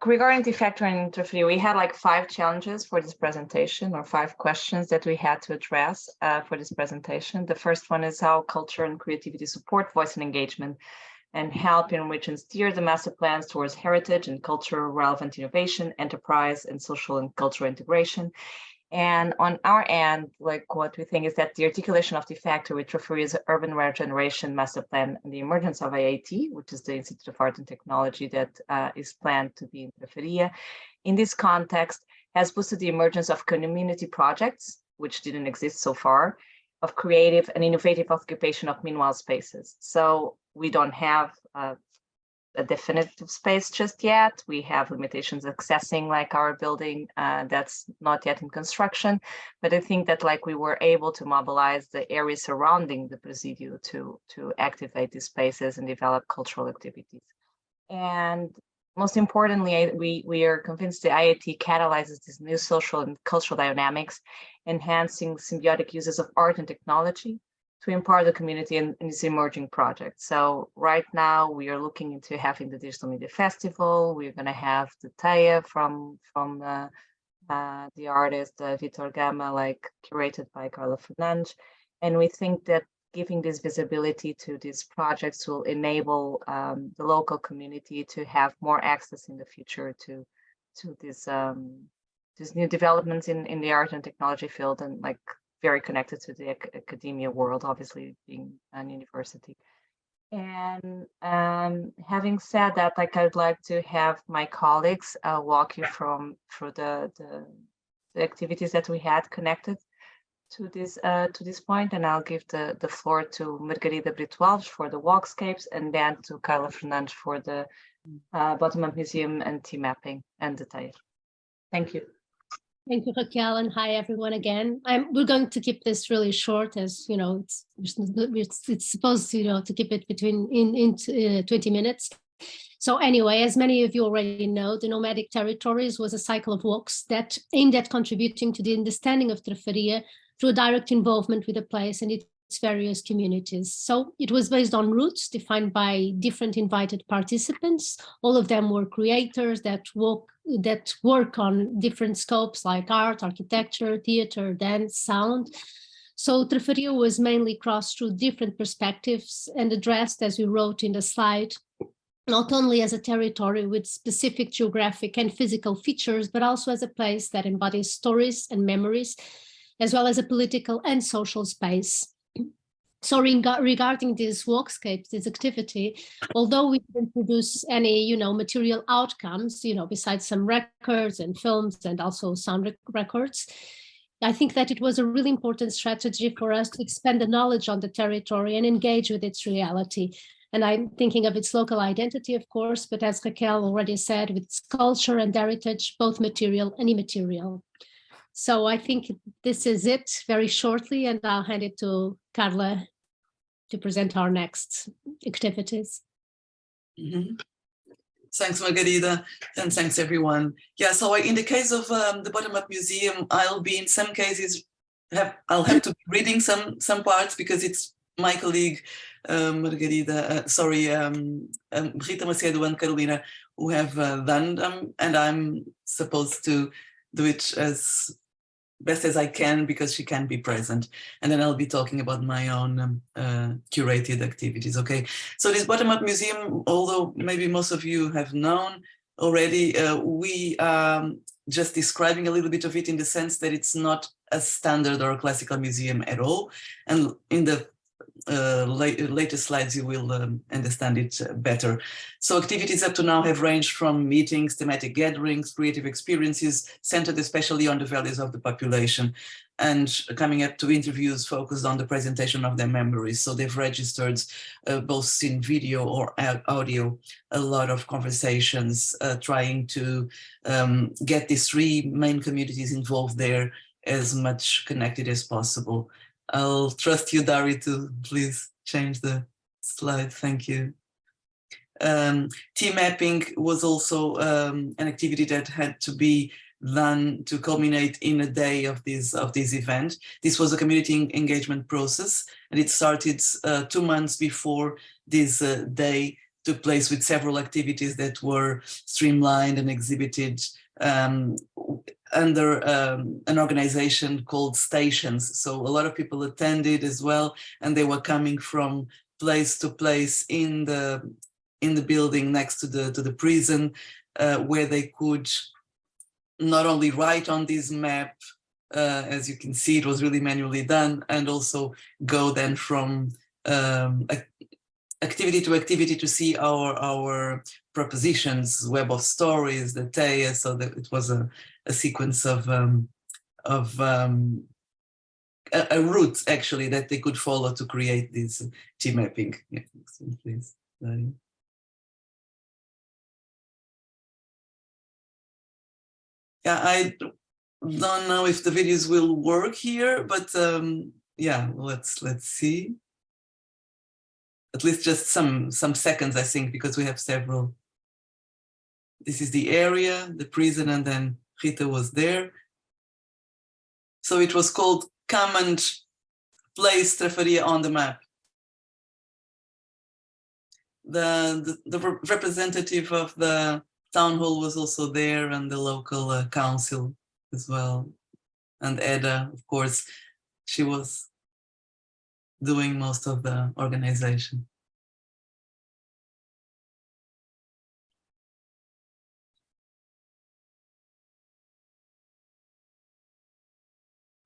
regarding the factoring interview, we had like 5 challenges for this presentation, or 5 questions that we had to address for this presentation. The first one is how culture and creativity support voice and engagement and help enrich and steer the master plans towards heritage and culture relevant innovation, enterprise, and social and cultural integration. And on our end, like what we think is that the articulation of the factor with Trafaria's urban regeneration master plan and the emergence of IIT, which is the Institute of Art and Technology that is planned to be in Trafaria, in this context has boosted the emergence of community projects, which didn't exist so far, of creative and innovative occupation of meanwhile spaces. So we don't have a definitive space just yet. We have limitations accessing like our building that's not yet in construction, but I think that like we were able to mobilize the areas surrounding the Presidio to activate these spaces and develop cultural activities. And most importantly, we are convinced the IIT catalyzes these new social and cultural dynamics, enhancing symbiotic uses of art and technology to empower the community in this emerging project. So right now we are looking into having the Digital Media Festival. We're going to have the Taya from the artist Vitor Gama, like curated by Carla Fernandes. And we think that giving this visibility to these projects will enable the local community to have more access in the future to this these new developments in the art and technology field, and like very connected to the academia world, obviously being an university. And having said that, like I'd like to have my colleagues walk you through the activities that we had connected to this point, and I'll give the floor to Margarida Brito for the walkscapes, and then to Carla Fernandes for the bottom-up museum and team mapping and the tire. Thank you. Thank you, Raquel, and hi everyone again. We're going to keep this really short, as you know, it's supposed to, to keep it between 20 minutes. So anyway, as many of you already know, the Nomadic Territories was a cycle of walks that aimed at contributing to the understanding of Trafaria through a direct involvement with the place and its various communities. So it was based on routes defined by different invited participants. All of them were creators that work on different scopes like art, architecture, theater, dance, sound. So Trafaria was mainly crossed through different perspectives and addressed, as we wrote in the slide, not only as a territory with specific geographic and physical features, but also as a place that embodies stories and memories, as well as a political and social space. So regarding these walkscapes, this activity, although we didn't produce any, material outcomes, besides some records and films and also sound records, I think that it was a really important strategy for us to expand the knowledge on the territory and engage with its reality. And I'm thinking of its local identity, of course, but as Raquel already said, with its culture and heritage, both material and immaterial. So I think this is it very shortly, and I'll hand it to Carla to present our next activities. Mm-hmm. Thanks, Margarida, and thanks everyone. Yeah, so in the case of the Bottom-Up Museum, I'll be in some cases, I'll have to be reading some parts because it's my colleague, Margarida, Rita Macedo and Carolina, who have done them, and I'm supposed to do it as best as I can because she can be present. And then I'll be talking about my own curated activities, okay? So this Bottom-Up Museum, although maybe most of you have known already, we are just describing a little bit of it in the sense that it's not a standard or a classical museum at all. And in the later slides, you will understand it better. So activities up to now have ranged from meetings, thematic gatherings, creative experiences, centered especially on the values of the population, and coming up to interviews focused on the presentation of their memories. So they've registered both in video or audio, a lot of conversations, trying to get these 3 main communities involved there as much connected as possible. I'll trust you, Dari, to please change the slide. Thank you. Team mapping was also an activity that had to be done to culminate in a day of this event. This was a community engagement process, and it started 2 months before this day took place with several activities that were streamlined and exhibited under an organization called Stations. So a lot of people attended as well, and they were coming from place to place in the building next to the prison, where they could not only write on this map, as you can see, it was really manually done, and also go then from activity to activity to see our propositions, web of stories, the TEA, so that it was a sequence of a route actually that they could follow to create this team mapping. Yeah, please. Yeah, I don't know if the videos will work here, but yeah, let's see. At least just some seconds, I think, because we have several. This is the area, the prison, and then Rita was there. So it was called Come and Place Trafaria on the Map. The representative of the town hall was also there, and the local council as well. And Edda, of course, she was doing most of the organization.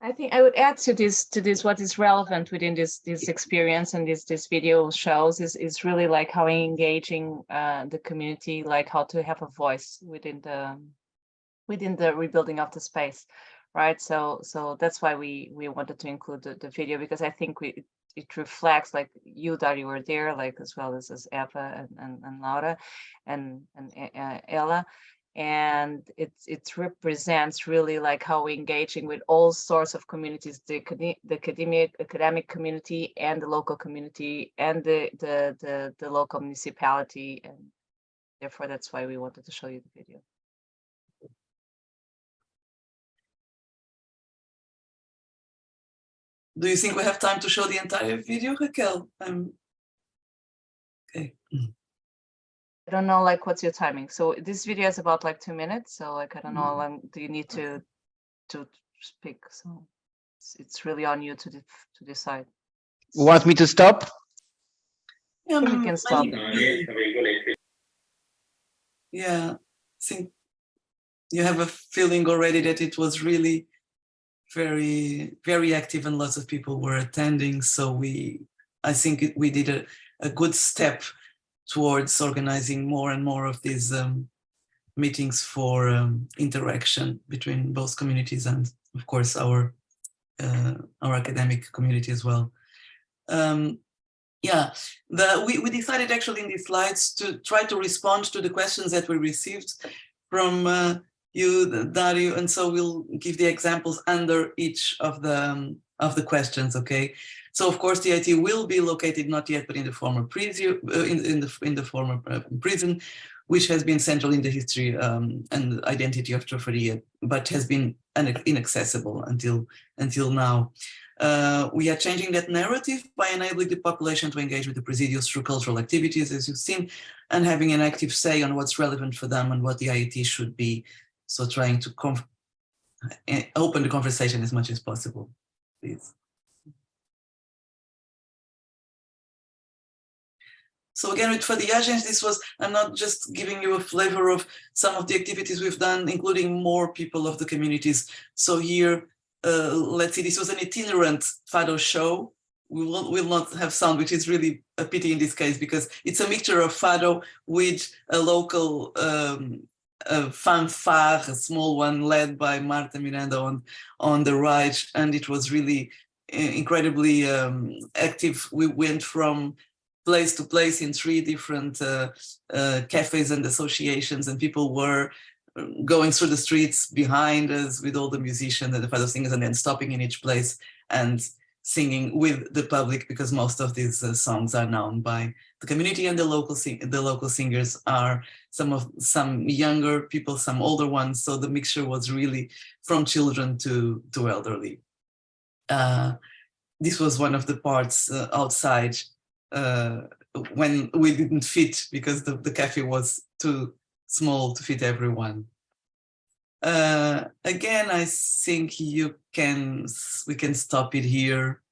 I think I would add to this what is relevant within this experience and this video shows is really like how engaging the community, like how to have a voice within the rebuilding of the space, right? So that's why we wanted to include the video, because I think it reflects, like you, that you were there, like as well as Eva and Laura and Ella. And it represents really like how we're engaging with all sorts of communities, the academic community and the local community and the local municipality, and therefore that's why we wanted to show you the video. Do you think we have time to show the entire video, Raquel? Okay. I don't know, like, what's your timing? So this video is about like 2 minutes. So like, I don't know, do you need to speak? So it's really on you to decide. Want me to stop? Yeah, You can stop. Yeah, I think you have a feeling already that it was really very, very active and lots of people were attending. So I think we did a good step towards organizing more and more of these meetings for interaction between both communities and, of course, our academic community as well. Yeah, we decided actually in these slides to try to respond to the questions that we received from you, Dario, and so we'll give the examples under each of the questions. Okay. So of course the IT will be located not yet, but in the former prison, in the former prison, which has been central in the history and identity of Trafaria, but has been inaccessible until now. We are changing that narrative by enabling the population to engage with the presidios through cultural activities, as you've seen, and having an active say on what's relevant for them and what the IET should be. So trying to open the conversation as much as possible, please. So again, with Fadiagens, this was, I'm not just giving you a flavor of some of the activities we've done, including more people of the communities. So here, let's see, this was an itinerant fado show. We will not have sound, which is really a pity in this case, because it's a mixture of fado with a local fanfare, a small one led by Marta Miranda on the right. And it was really incredibly active. We went from place to place in 3 different cafes and associations, and people were going through the streets behind us with all the musicians and the fado singers, and then stopping in each place and singing with the public, because most of these songs are known by the community, and the local singers are some younger people, some older ones. So the mixture was really from children to elderly. This was one of the parts outside when we didn't fit because the cafe was too small to fit everyone. Again, I think we can stop it here.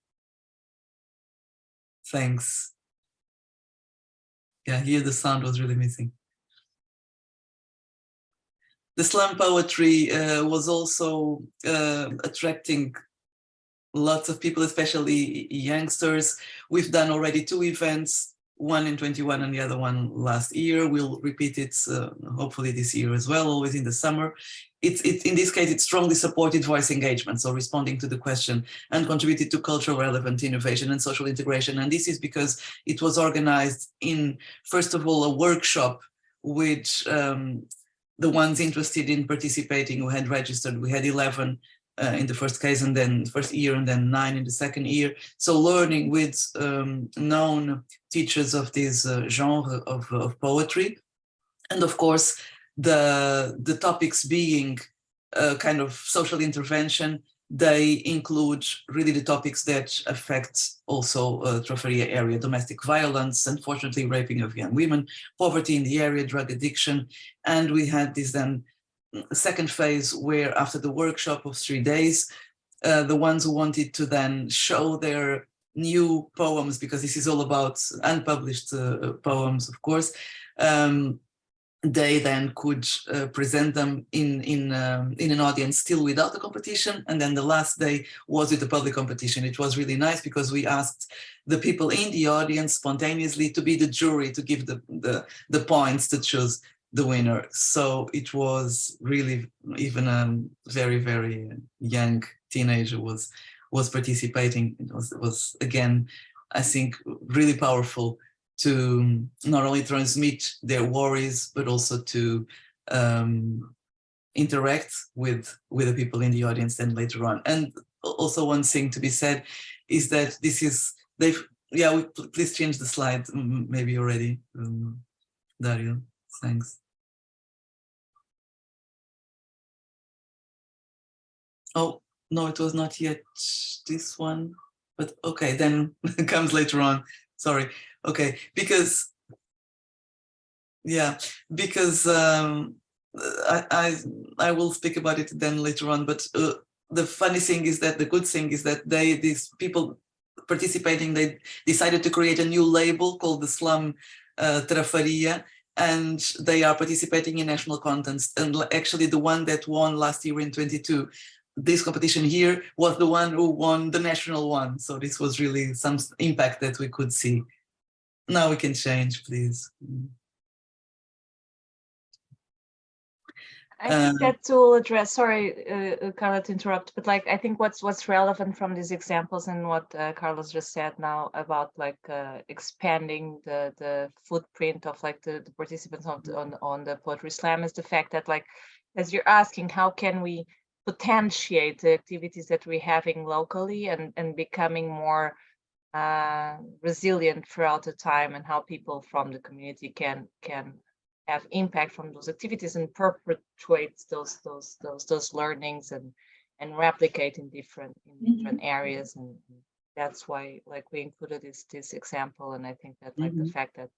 Thanks. Yeah, here the sound was really missing. The slam poetry was also attracting lots of people, especially youngsters. We've done already 2 events, one in 21 and the other one last year. We'll repeat it hopefully this year as well, always in the summer. In this case, it strongly supported voice engagement, so responding to the question, and contributed to cultural relevant innovation and social integration. And this is because it was organized in, first of all, a workshop which the ones interested in participating who had registered, we had 11 in the first case, and then first year, and then 9 in the second year. So learning with known teachers of this genre of poetry. And of course, the topics being kind of social intervention, they include really the topics that affect also Trafaria area: domestic violence, unfortunately raping of young women, poverty in the area, drug addiction. And we had this then second phase where after the workshop of 3 days, the ones who wanted to then show their new poems, because this is all about unpublished poems, of course, they then could present them in an audience still without the competition. And then the last day was with the public competition. It was really nice because we asked the people in the audience spontaneously to be the jury, to give the points to choose the winner. So it was really, even a very, very young teenager was participating. It was again, I think, really powerful to not only transmit their worries, but also to interact with the people in the audience then later on. And also one thing to be said is that this is, please change the slide, maybe already, Dario, thanks. Oh, no, it was not yet this one, but okay, then it comes later on, sorry. Okay, because I will speak about it then later on. But the funny thing is that the good thing is that these people participating, they decided to create a new label called the Slum Trafaria, and they are participating in national contests. And actually, the one that won last year in 22. This competition here was the one who won the national one. So this was really some impact that we could see. Now we can change, please. I think that will address, sorry, Carla, to interrupt, but like, I think what's relevant from these examples and what Carlos just said now about like expanding the footprint of like the participants on the Poetry Slam is the fact that, like, as you're asking, how can we potentiate the activities that we're having locally and becoming more resilient throughout the time, and how people from the community can have impact from those activities and perpetuate those learnings and replicate in different areas. And that's why, like, we included this example. And I think that, like, the fact that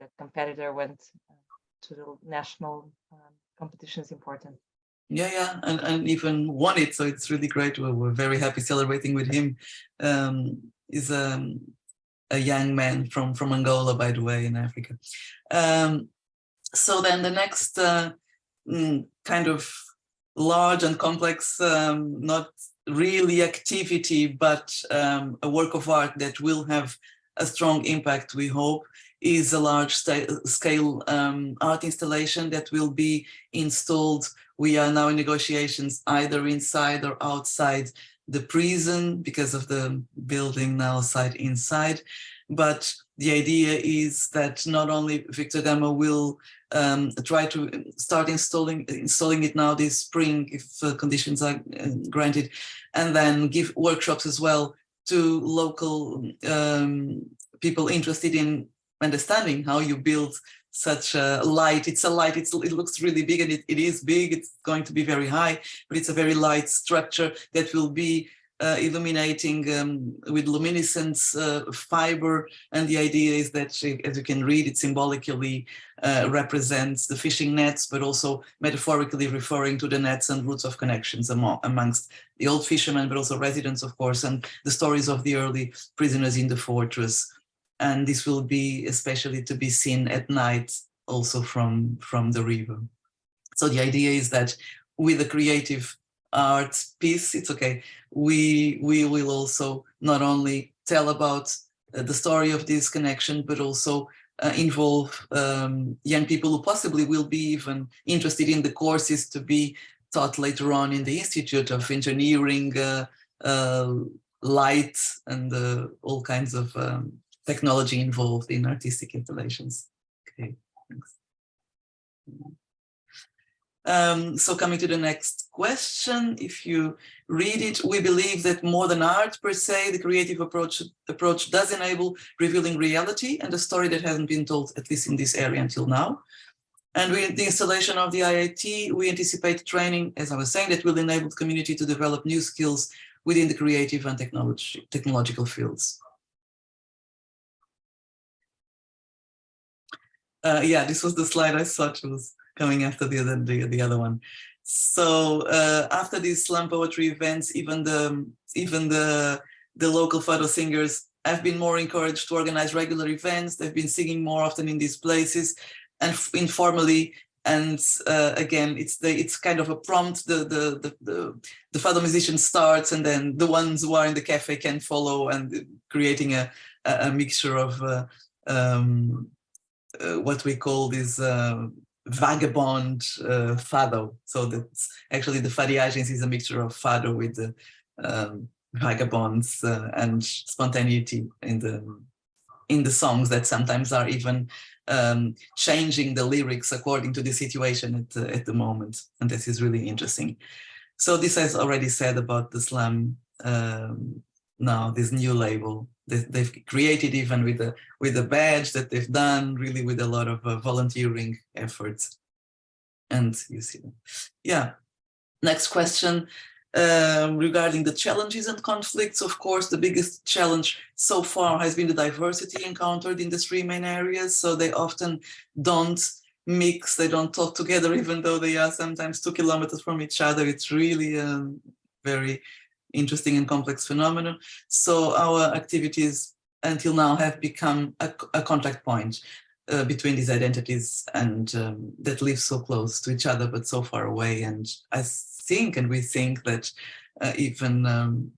that competitor went to the national competition is important. Yeah, and even won it, so it's really great. We're very happy celebrating with him. He's a young man from Angola, by the way, in Africa. So then the next kind of large and complex, not really activity, but a work of art that will have a strong impact, we hope, is a large scale art installation that will be installed. We are now in negotiations either inside or outside the prison because of the building now site inside. But the idea is that not only Victor Gama will try to start installing it now this spring, if conditions are granted, and then give workshops as well to local people interested in understanding how you build such a light. It's a light, it looks really big, and it is big, it's going to be very high, but it's a very light structure that will be illuminating with luminescence fiber, and the idea is that, as you can read, it symbolically represents the fishing nets, but also metaphorically referring to the nets and routes of connections amongst the old fishermen, but also residents, of course, and the stories of the early prisoners in the fortress. And this will be especially to be seen at night also from the river. So the idea is that with a creative art piece, it's okay, we will also not only tell about the story of this connection, but also involve young people who possibly will be even interested in the courses to be taught later on in the Institute of Engineering, light, and all kinds of technology involved in artistic installations. Okay, thanks. So coming to the next question, if you read it, we believe that more than art per se, the creative approach does enable revealing reality and a story that hasn't been told, at least in this area until now. And with the installation of the IIT, we anticipate training, as I was saying, that will enable the community to develop new skills within the creative and technological fields. Yeah, this was the slide I thought was coming after the other one. So after these slam poetry events, even the local fado singers have been more encouraged to organize regular events. They've been singing more often in these places and informally. And again, it's kind of a prompt. The fado musician starts, and then the ones who are in the cafe can follow, and creating a mixture of what we call this vagabond fado. So that's actually the fadiagens is a mixture of fado with the vagabonds and spontaneity in the songs that sometimes are even changing the lyrics according to the situation at the moment. And this is really interesting. So this has already said about the slam, now this new label that they've created, even with the badge that they've done, really with a lot of volunteering efforts. And you see them. Yeah. Next question, regarding the challenges and conflicts. Of course, the biggest challenge so far has been the diversity encountered in the three main areas. So they often don't mix, they don't talk together, even though they are sometimes 2 kilometers from each other. It's really very interesting and complex phenomenon. So our activities until now have become a contact point between these identities, and that live so close to each other but so far away. And I think, and we think that even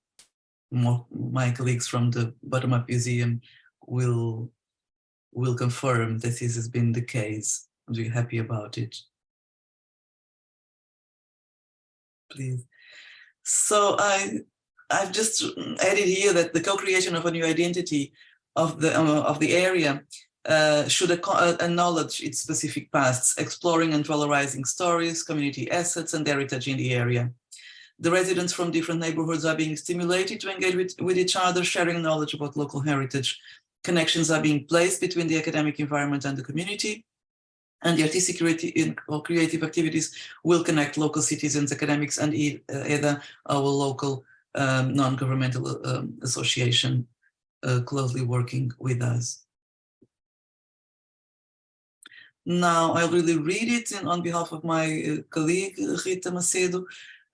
more my colleagues from the Bottom-Up Museum will confirm that this has been the case. I'm really happy about it. Please. So I've just added here that the co-creation of a new identity of the area should acknowledge its specific pasts, exploring and valorizing stories, community assets, and heritage in the area. The residents from different neighborhoods are being stimulated to engage with each other, sharing knowledge about local heritage. Connections are being placed between the academic environment and the community, and the artistic creative activities will connect local citizens, academics, and either our local non-governmental association closely working with us. Now I'll really read it on behalf of my colleague Rita Macedo.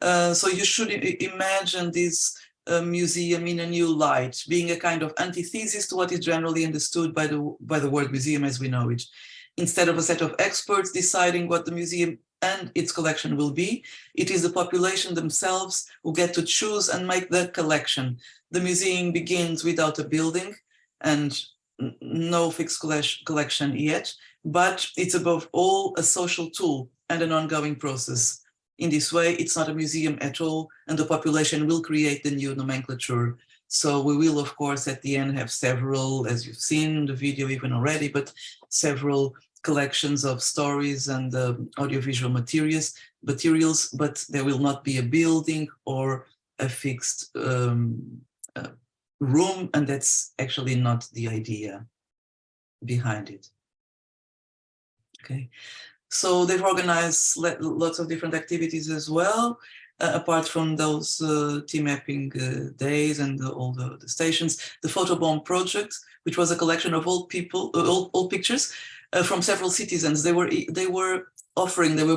So you should imagine this museum in a new light, being a kind of antithesis to what is generally understood by the word museum as we know it. Instead of a set of experts deciding what the museum and its collection will be, it is the population themselves who get to choose and make the collection. The museum begins without a building and no fixed collection yet, but it's above all a social tool and an ongoing process. In this way, it's not a museum at all, and the population will create the new nomenclature. So we will, of course, at the end have several, as you've seen in the video even already, but several collections of stories and audiovisual materials, but there will not be a building or a fixed room, and that's actually not the idea behind it. Okay, so they've organized lots of different activities as well. apart from those team mapping days and all the stations, the Photobomb project, which was a collection of old pictures from several citizens. They were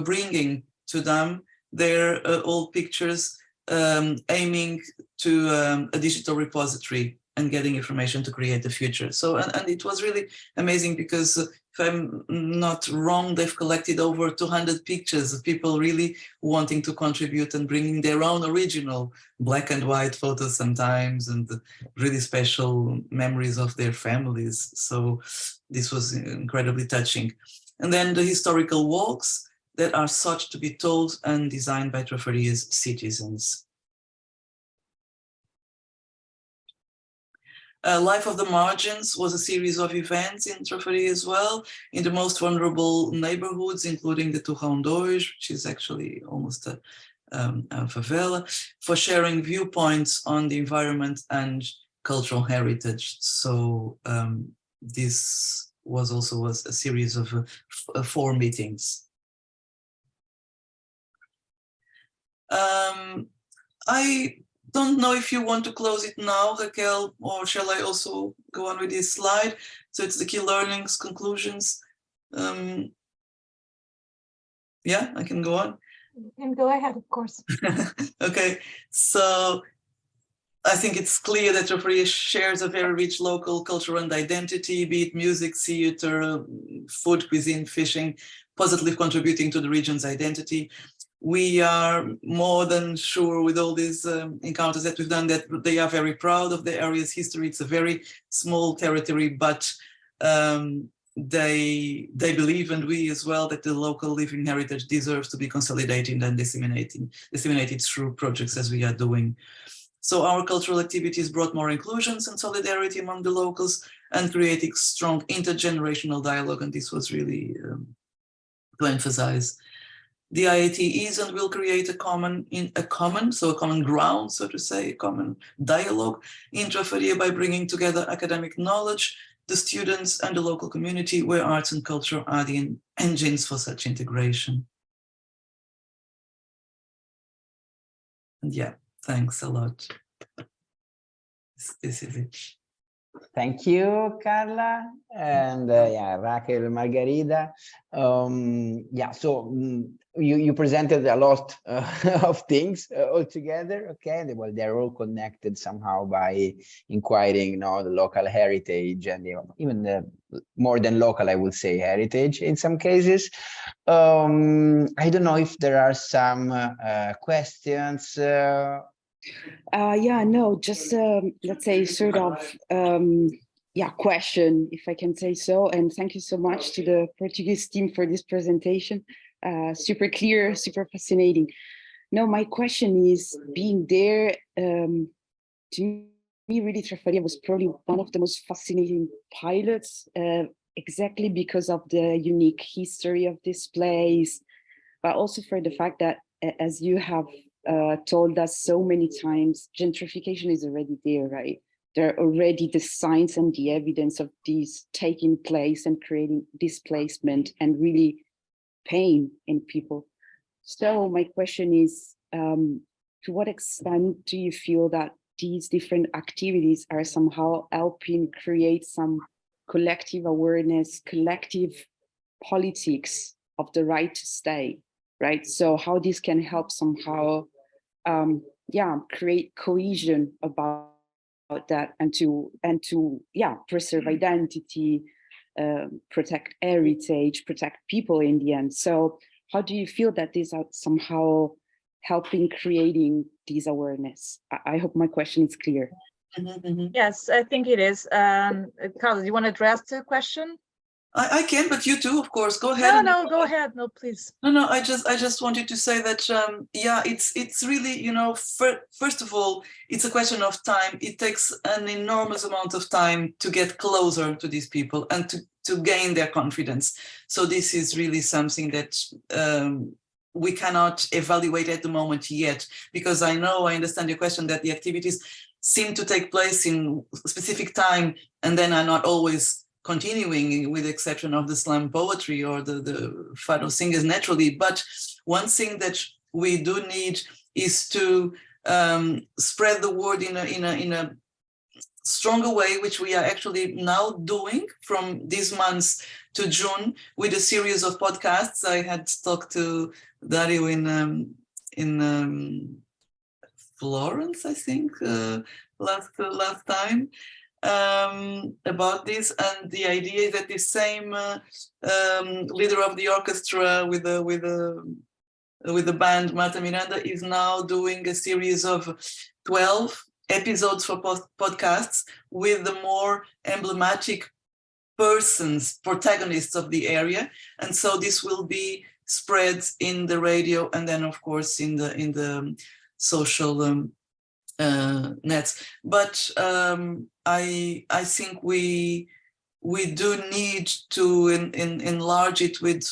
bringing to them their old pictures, aiming to a digital repository and getting information to create the future. So, and it was really amazing because if I'm not wrong, they've collected over 200 pictures of people really wanting to contribute and bringing their own original black and white photos sometimes, and really special memories of their families. So this was incredibly touching. And then the historical walks that are sought to be told and designed by Trafaria's citizens. Life of the Margins was a series of events in Trafaria as well, in the most vulnerable neighborhoods, including the Torrão 2, which is actually almost a favela, for sharing viewpoints on the environment and cultural heritage. So this was also a series of 4 meetings. I don't know if you want to close it now, Raquel, or shall I also go on with this slide? So it's the key learnings, conclusions. Yeah, I can go on. You can go ahead, of course. Okay, so I think it's clear that Trafaria shares a very rich local culture and identity, be it music, theater, food, cuisine, fishing, positively contributing to the region's identity. We are more than sure with all these encounters that we've done that they are very proud of the area's history. It's a very small territory, but they believe, and we as well, that the local living heritage deserves to be consolidated and disseminated through projects as we are doing. So our cultural activities brought more inclusions and solidarity among the locals and creating strong intergenerational dialogue, and this was really to emphasize. The IAT is and will create a common ground, so to say, a common dialogue in Trafaria by bringing together academic knowledge, the students and the local community, where arts and culture are the engines for such integration. And yeah, thanks a lot. This is it. Thank you, Carla, and yeah, Raquel, Margarida. Yeah, so you presented a lot of things all together. Okay, well, they're all connected somehow by inquiring, the local heritage and even the more than local, I would say, heritage in some cases. I don't know if there are some questions. Yeah, no, just let's say sort of question, if I can say so. And thank you so much to the Portuguese team for this presentation. Super clear, super fascinating. No, my question is, being there, to me, really, Trafaria was probably one of the most fascinating pilots, exactly because of the unique history of this place, but also for the fact that, as you have told us so many times, gentrification is already there, right? There are already the signs and the evidence of these taking place and creating displacement and really pain in people. So my question is, to what extent do you feel that these different activities are somehow helping create some collective awareness, collective politics of the right to stay, right? So how this can help somehow create cohesion about that, and to preserve identity, protect heritage, protect people in the end. So how do you feel that these are somehow helping creating these awareness? I hope my question is clear. Yes, I think it is. Carla, do you want to address the question? I can, but you too, of course. Go ahead. No, go ahead. No, please. No. I just wanted to say that it's really, first of all, it's a question of time. It takes an enormous amount of time to get closer to these people and to gain their confidence. So this is really something that we cannot evaluate at the moment yet, because I understand your question that the activities seem to take place in a specific time and then are not always continuing, with the exception of the slam poetry or the fado singers naturally. But one thing that we do need is to spread the word in a stronger way, which we are actually now doing from this month to June with a series of podcasts. I had talked to Dario in Florence, I think, last time about this, and the idea is that the same leader of the orchestra with the band Marta Miranda is now doing a series of 12 episodes for podcasts with the more emblematic protagonists of the area, and so this will be spread in the radio and then of course in the social nets. But I think we do need to enlarge it with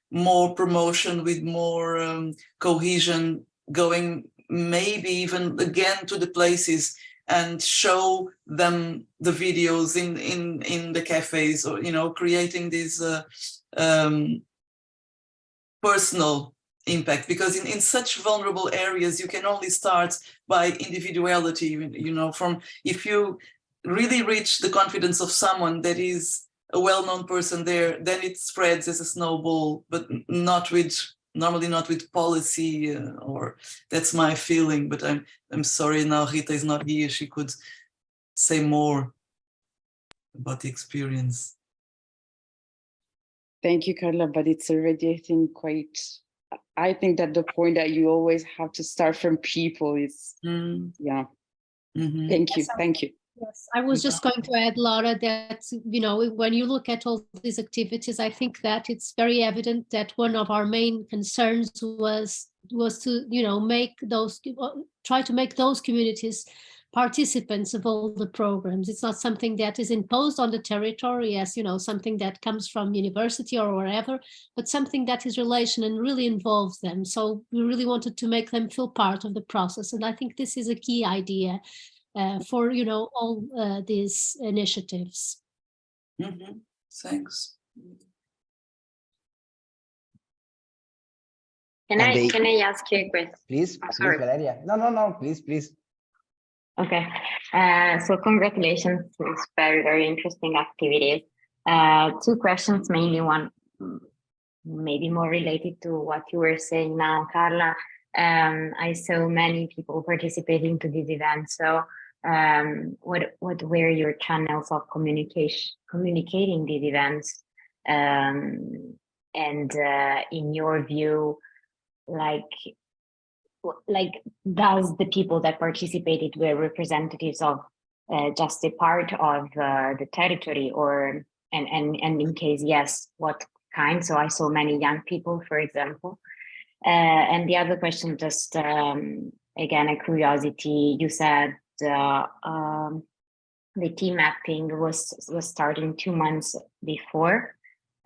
more promotion, with more cohesion, going maybe even again to the places and show them the videos in the cafes, or creating this personal impact, because in such vulnerable areas you can only start by individuality. From if you really reach the confidence of someone that is a well-known person there, then it spreads as a snowball, but normally not with policy, or that's my feeling. But I'm sorry, now Rita is not here, she could say more about the experience. Thank you, Carla, but it's already, I think that the point that you always have to start from people is, yeah. Mm-hmm. Thank you. Yes, I was just going to add, Laura, that, when you look at all these activities, I think that it's very evident that one of our main concerns was to, try to make those communities participants of all the programs. It's not something that is imposed on the territory as, something that comes from university or wherever, but something that is relation and really involves them. So we really wanted to make them feel part of the process. And I think this is a key idea for all these initiatives. Mm-hmm. Thanks. Can I ask you a question? Please, sorry. please, Valeria. No, please. Okay. So congratulations. It's very, very interesting activities. 2 questions, mainly one maybe more related to what you were saying now, Carla. I saw many people participating to this event. So what were your channels of communicating these events? And in your view, does the people that participated were representatives of just a part of the territory, or and in case yes, what kind? So I saw many young people, for example. And the other question, just again, a curiosity. You said the team mapping was starting 2 months before.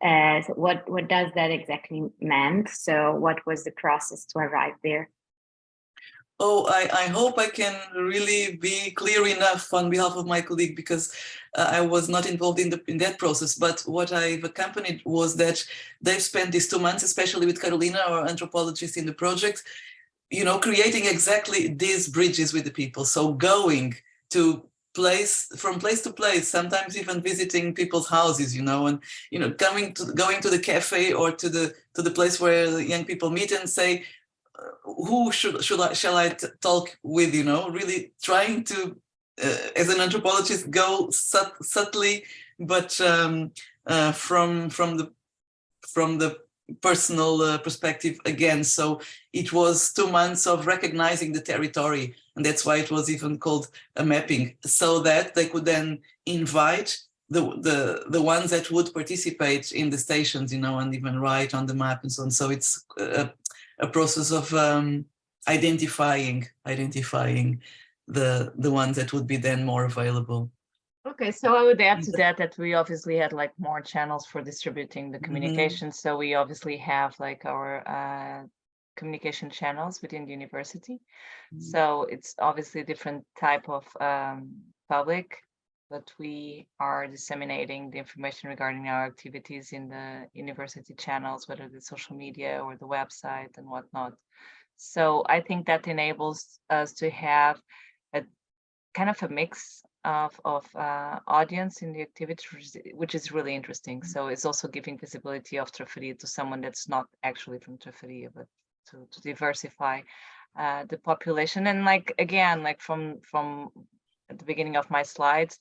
So what does that exactly mean? So what was the process to arrive there? Oh, I hope I can really be clear enough on behalf of my colleague, because I was not involved in that process. But what I've accompanied was that they've spent these 2 months, especially with Carolina, our anthropologist in the project, creating exactly these bridges with the people. So going from place to place, sometimes even visiting people's houses, and going to the cafe or to the place where the young people meet and say, who shall I talk with? Really trying to, as an anthropologist, go subtly, but from the personal perspective again. So it was 2 months of recognizing the territory, and that's why it was even called a mapping, so that they could then invite the ones that would participate in the stations, and even write on the map and so on. So it's a process of identifying the ones that would be then more available. Okay, so I would add to that we obviously had more channels for distributing the communication. Mm-hmm. So we obviously have our communication channels within the university. Mm-hmm. So it's obviously a different type of public, but we are disseminating the information regarding our activities in the university channels, whether the social media or the website and whatnot. So I think that enables us to have a kind of a mix of audience in the activity, which is really interesting. So it's also giving visibility of Trafaria to someone that's not actually from Trafaria, but to diversify the population. And like, again, like from at the beginning of my slides,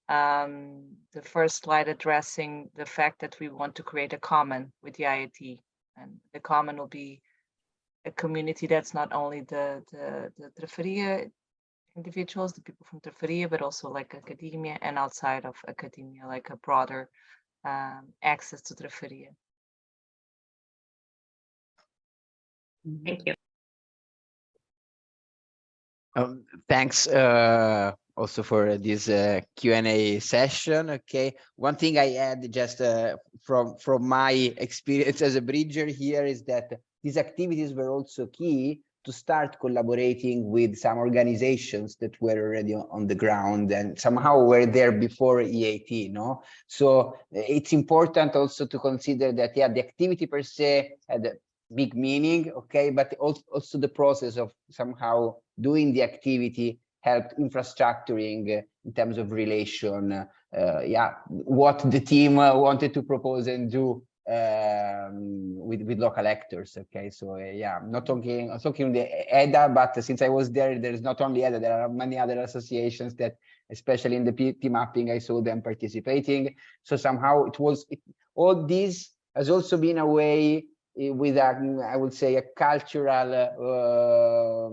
the first slide addressing the fact that we want to create a common with the IIT, and the common will be a community that's not only the Trafaria individuals, the people from Trafaria, but also like academia, and outside of academia, like a broader access to Trafaria. Thank you. Thanks also for this Q&A session. Okay, one thing I add just from my experience as a bridger here is that these activities were also key to start collaborating with some organizations that were already on the ground and somehow were there before EAT, no? So it's important also to consider that, yeah, the activity per se had a big meaning, okay, but also the process of somehow doing the activity helped infrastructuring in terms of relation, yeah, what the team wanted to propose and do with local actors. Okay, so yeah, I'm talking the EDA, but since I was there's not only EDA, there are many other associations that, especially in the PT mapping, I saw them participating. So somehow all this has also been a way with a, I would say, a cultural,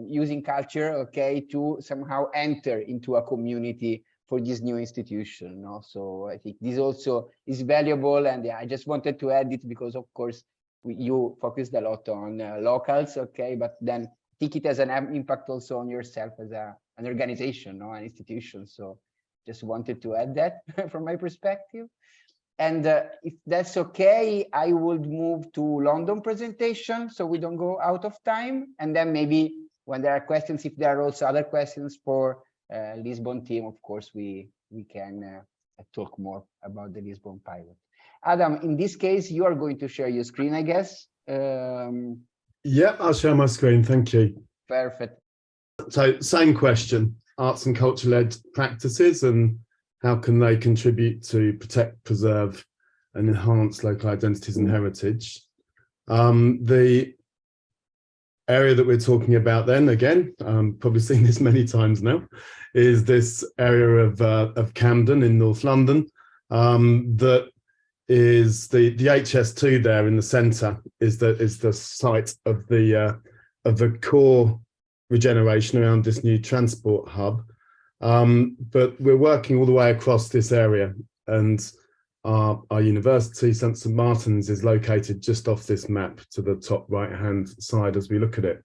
using culture, okay, to somehow enter into a community for this new institution, no? So I think this also is valuable, and yeah, I just wanted to add it because, of course, you focused a lot on locals, okay, but then I think it has an impact also on yourself as an organization, no, an institution. So just wanted to add that from my perspective. And if that's okay, I would move to London presentation so we don't go out of time. And then maybe when there are questions, if there are also other questions for Lisbon team, of course, we can talk more about the Lisbon pilot. Adam, in this case, you are going to share your screen, I guess. Yeah, I'll share my screen. Thank you. Perfect. So same question, arts and culture-led practices, and how can they contribute to protect, preserve, and enhance local identities and heritage? The area that we're talking about then, again, probably seen this many times now, is this area of Camden in North London. That is the HS2 there in the centre is the site of the core regeneration around this new transport hub. But we're working all the way across this area, and our university, St Martin's, is located just off this map to the top right-hand side as we look at it.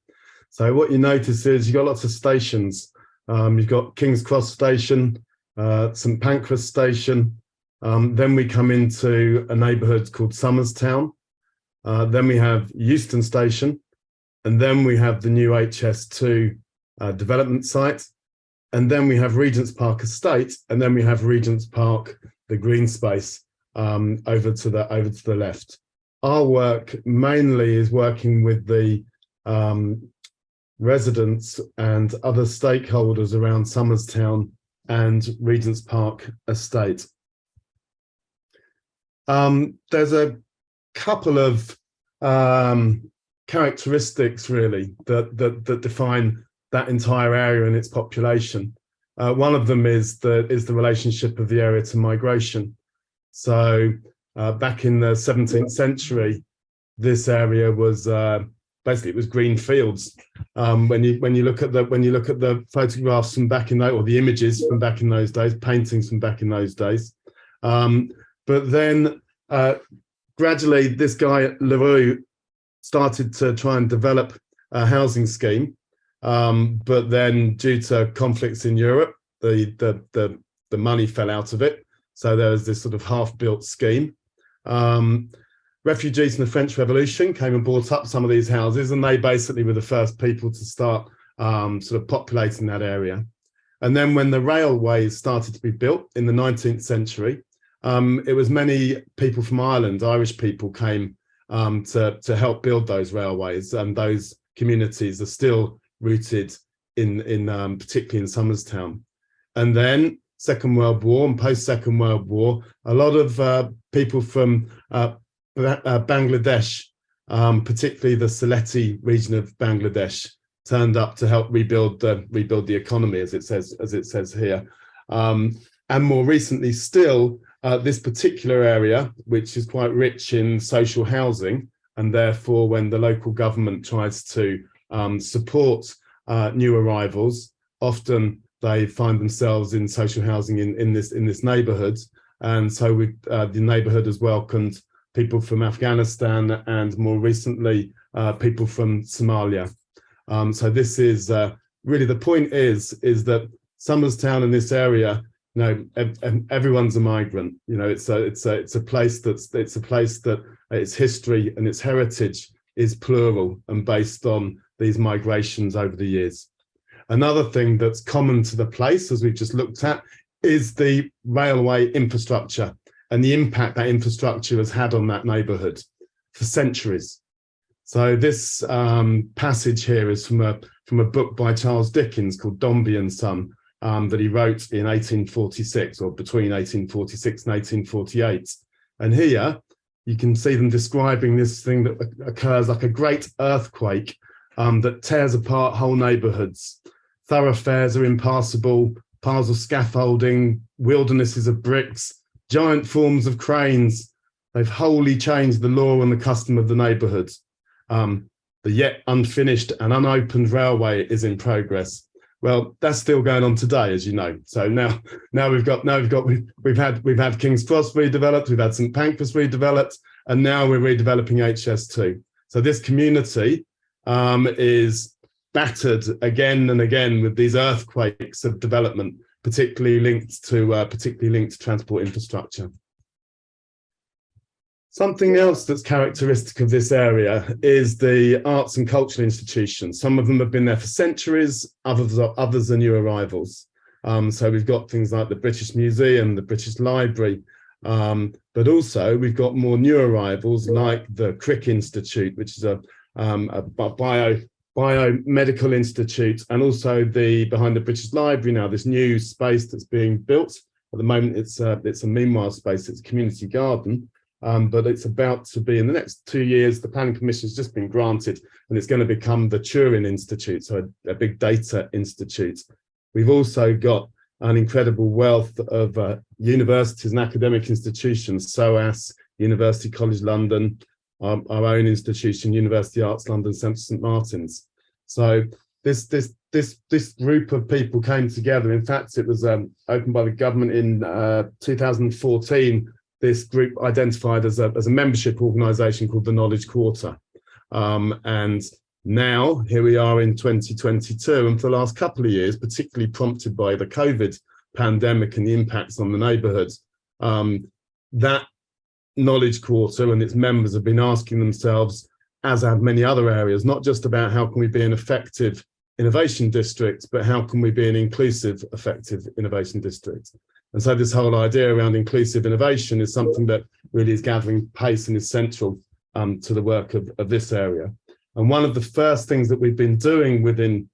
So what you notice is you've got lots of stations. You've got King's Cross Station, St Pancras Station. Then we come into a neighbourhood called Somerstown. Then we have Euston Station, and then we have the new HS2 development site. And then we have Regent's Park Estate, and then we have Regent's Park, the green space, over to the left. Our work mainly is working with the residents and other stakeholders around Somerstown and Regent's Park Estate. There's a couple of characteristics really that define that entire area and its population. One of them is the relationship of the area to migration. So back in the 17th century, this area was basically, it was green fields. When you look at the photographs from back in those, or the images from back in those days, paintings from back in those days. But then gradually, this guy Leroux started to try and develop a housing scheme. But then, due to conflicts in Europe, the money fell out of it. So there was this sort of half-built scheme. Refugees in the French Revolution came and bought up some of these houses, and they basically were the first people to start sort of populating that area. And then when the railways started to be built in the 19th century, it was many people from Ireland, Irish people, came to help build those railways, and those communities are still rooted in particularly in Somerstown. And then Second World War and post-Second World War, a lot of people from Bangladesh, particularly the Sylheti region of Bangladesh, turned up to help rebuild the economy, as it says here. And more recently still, this particular area, which is quite rich in social housing, and therefore when the local government tries to support new arrivals, often they find themselves in social housing in this neighbourhood. And so the neighbourhood has welcomed people from Afghanistan and more recently people from Somalia. So this is really the point is that Somerstown in this area, you know, everyone's a migrant. You know, it's a place that its history and its heritage is plural and based on these migrations over the years. Another thing that's common to the place, as we've just looked at, is the railway infrastructure and the impact that infrastructure has had on that neighbourhood for centuries. So this passage here is from a book by Charles Dickens called Dombey and Son, that he wrote in 1846, or between 1846 and 1848. And here you can see them describing this thing that occurs like a great earthquake that tears apart whole neighbourhoods. Thoroughfares are impassable, piles of scaffolding, wildernesses of bricks, giant forms of cranes. They've wholly changed the law and the custom of the neighbourhood. The yet unfinished and unopened railway is in progress. Well, that's still going on today, as you know. So now we've had King's Cross redeveloped, we've had St Pancras redeveloped, and now we're redeveloping HS2. So this community is battered again and again with these earthquakes of development, particularly linked to transport infrastructure. Something else that's characteristic of this area is the arts and cultural institutions. Some of them have been there for centuries, others are new arrivals. So we've got things like the British Museum, the British Library, but also we've got more new arrivals like the Crick Institute, which is a biomedical institute, and also behind the British Library now, this new space that's being built. At the moment, it's a meanwhile space, it's a community garden. But it's about to be, in the next 2 years, the planning permission has just been granted, and it's going to become the Turing Institute, so a big data institute. We've also got an incredible wealth of universities and academic institutions, SOAS, University College London, our own institution, University Arts London, St Martin's. So this group of people came together. In fact, it was opened by the government in 2014. This group identified as a membership organisation called the Knowledge Quarter. And now here we are in 2022, and for the last couple of years, particularly prompted by the COVID pandemic and the impacts on the neighbourhoods, that Knowledge Quarter and its members have been asking themselves, as have many other areas, not just about how can we be an effective innovation district, but how can we be an inclusive, effective innovation district? And so this whole idea around inclusive innovation is something that really is gathering pace and is central to the work of this area. And one of the first things that we've been doing within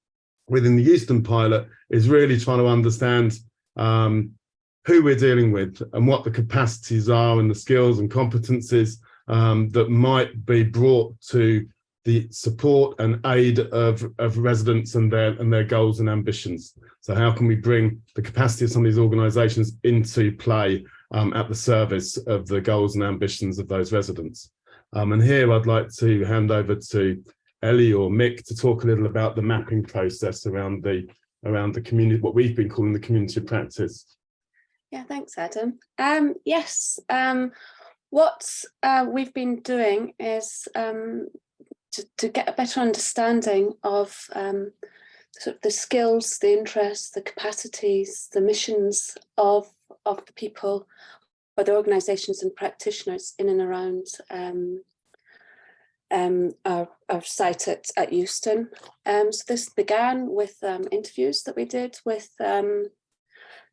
the Euston pilot is really trying to understand who we're dealing with and what the capacities are and the skills and competencies that might be brought to the support and aid of residents and their goals and ambitions. So how can we bring the capacity of some of these organisations into play at the service of the goals and ambitions of those residents? And here I'd like to hand over to Ellie or Mick to talk a little about the mapping process around the community, what we've been calling the community of practice. Yeah, thanks, Adam. Yes, what we've been doing is to get a better understanding of sort of the skills, the interests, the capacities, the missions of the people or the organisations and practitioners in and around our site at Euston. So this began with interviews that we did with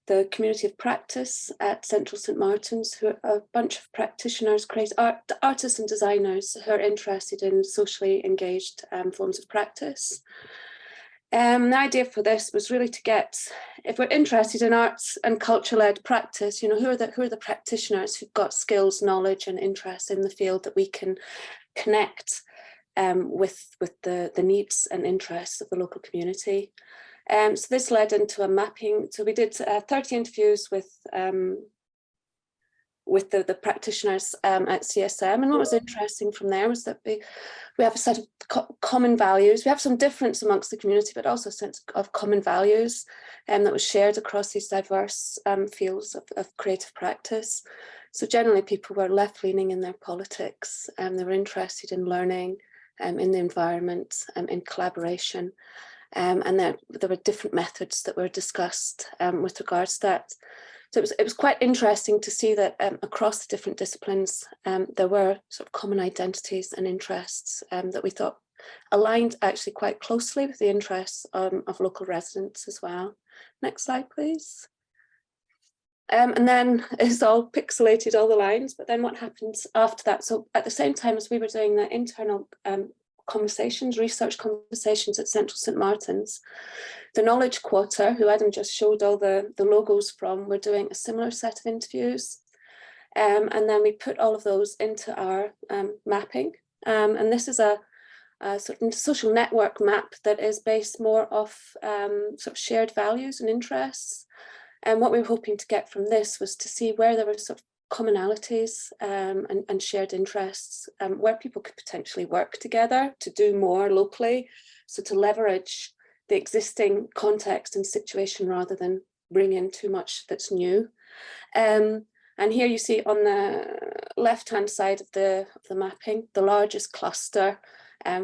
the community of practice at Central St Martin's, who are a bunch of practitioners, artists and designers who are interested in socially engaged forms of practice. The idea for this was really to get, if we're interested in arts and culture-led practice, you know, who are the practitioners who've got skills, knowledge and interest in the field that we can connect with the needs and interests of the local community. So this led into a mapping. So we did 30 interviews with the practitioners at CSM, and what was interesting from there was that we have a set of common values. We have some difference amongst the community, but also a sense of common values that was shared across these diverse fields of creative practice. So generally people were left-leaning in their politics, they were interested in learning, in the environment, in collaboration, and there were different methods that were discussed with regards to that. So it was quite interesting to see that across the different disciplines, there were sort of common identities and interests that we thought aligned actually quite closely with the interests of local residents as well. Next slide, please. And then it's all pixelated, all the lines, but then what happens after that? So at the same time as we were doing the internal conversations, research conversations at Central St Martin's, the Knowledge Quarter, who Adam just showed all the logos from, were doing a similar set of interviews. And then we put all of those into our mapping. And this is a sort of social network map that is based more off sort of shared values and interests. And what we were hoping to get from this was to see where there were sort of commonalities and shared interests, where people could potentially work together to do more locally, so to leverage the existing context and situation rather than bring in too much that's new. And here you see on the left-hand side of the mapping, the largest cluster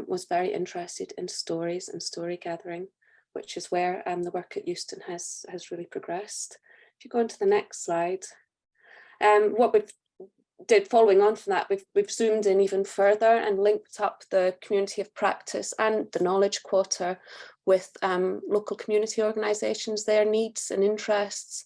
was very interested in stories and story gathering, which is where the work at Euston has really progressed. If you go on to the next slide, what we've did following on from that, we've zoomed in even further and linked up the community of practice and the Knowledge Quarter with local community organisations, their needs and interests.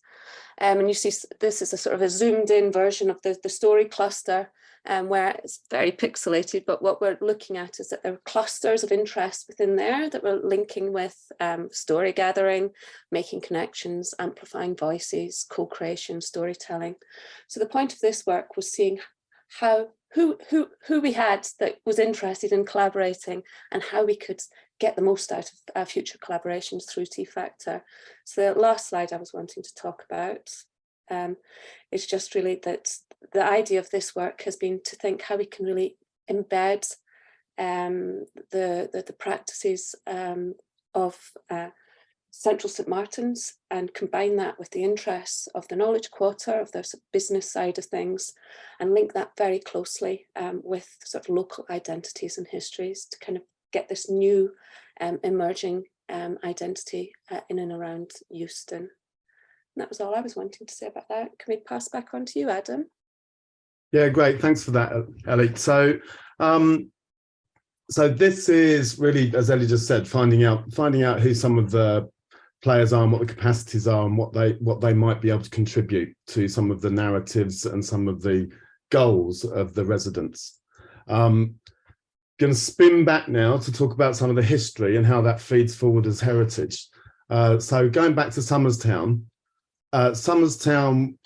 And you see this is a sort of a zoomed in version of the story cluster, where it's very pixelated, but what we're looking at is that there are clusters of interest within there that we're linking with story gathering, making connections, amplifying voices, co-creation, storytelling. So the point of this work was seeing who we had that was interested in collaborating and how we could get the most out of future collaborations through T-Factor. So the last slide I was wanting to talk about is just really that the idea of this work has been to think how we can really embed the practices of Central St Martin's and combine that with the interests of the Knowledge Quarter, of the business side of things, and link that very closely with sort of local identities and histories to kind of get this new emerging identity in and around Euston. And that was all I was wanting to say about that. Can we pass back on to you, Adam? Yeah, great. Thanks for that, Ellie. So this is really, as Ellie just said, finding out who some of the players are and what the capacities are and what they might be able to contribute to some of the narratives and some of the goals of the residents. Going to spin back now to talk about some of the history and how that feeds forward as heritage. So going back to Somerstown,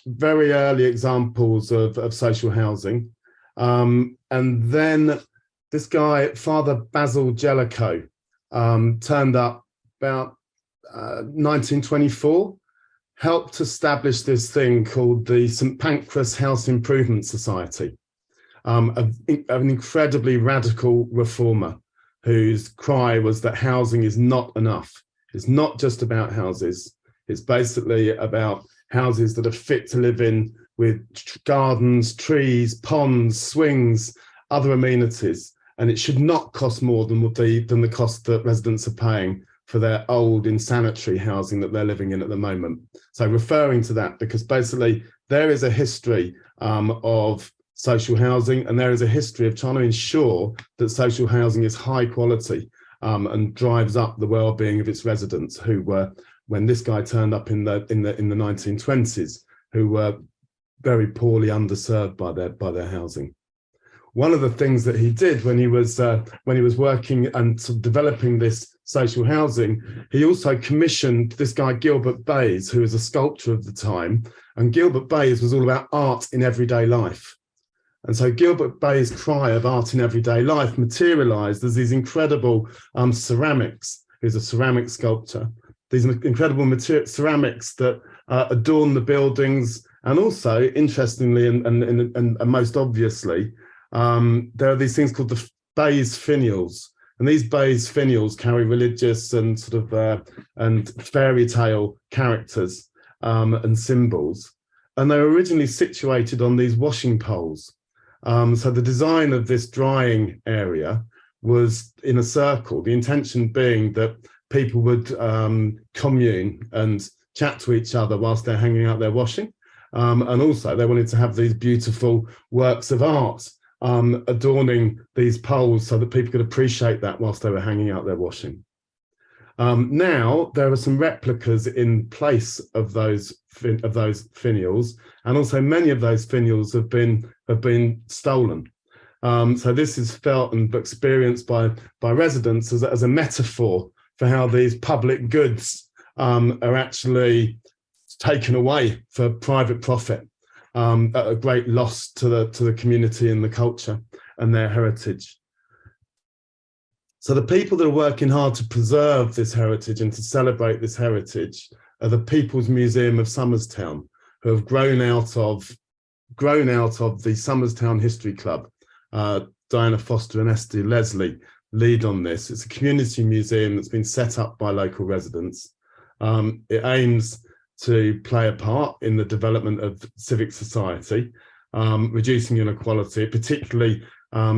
very early examples of social housing. And then this guy, Father Basil Jellicoe, turned up about 1924, helped establish this thing called the St Pancras House Improvement Society, an incredibly radical reformer whose cry was that housing is not enough. It's not just about houses. It's basically about houses that are fit to live in, with gardens, trees, ponds, swings, other amenities. And it should not cost more than the cost that residents are paying for their old insanitary housing that they're living in at the moment. So referring to that, because basically there is a history of social housing, and there is a history of trying to ensure that social housing is high quality and drives up the well-being of its residents, who were when this guy turned up in the 1920s, who were very poorly underserved by their housing. One of the things that he did when he was working and sort of developing this social housing, he also commissioned this guy Gilbert Bayes, who was a sculptor of the time, and Gilbert Bayes was all about art in everyday life. And so Gilbert Bayes' cry of art in everyday life materialized as these incredible ceramics. He's a ceramic sculptor. These incredible ceramics that adorn the buildings, and also, interestingly and most obviously, there are these things called the Bayes finials, and these Bayes finials carry religious and sort of and fairy tale characters and symbols, and they were originally situated on these washing poles. So the design of this drying area was in a circle, the intention being that people would commune and chat to each other whilst they're hanging out their washing. And also they wanted to have these beautiful works of art adorning these poles so that people could appreciate that whilst they were hanging out their washing. Now there are some replicas in place of those finials, and also many of those finials have been stolen. So this is felt and experienced by residents as a metaphor for how these public goods are actually taken away for private profit at a great loss to the community and the culture and their heritage. So the people that are working hard to preserve this heritage and to celebrate this heritage are the People's Museum of Somerstown, who have grown out of the Somerstown History Club. Diana Foster and Esther Leslie lead on this. It's a community museum that's been set up by local residents. It aims to play a part in the development of civic society, reducing inequality. It particularly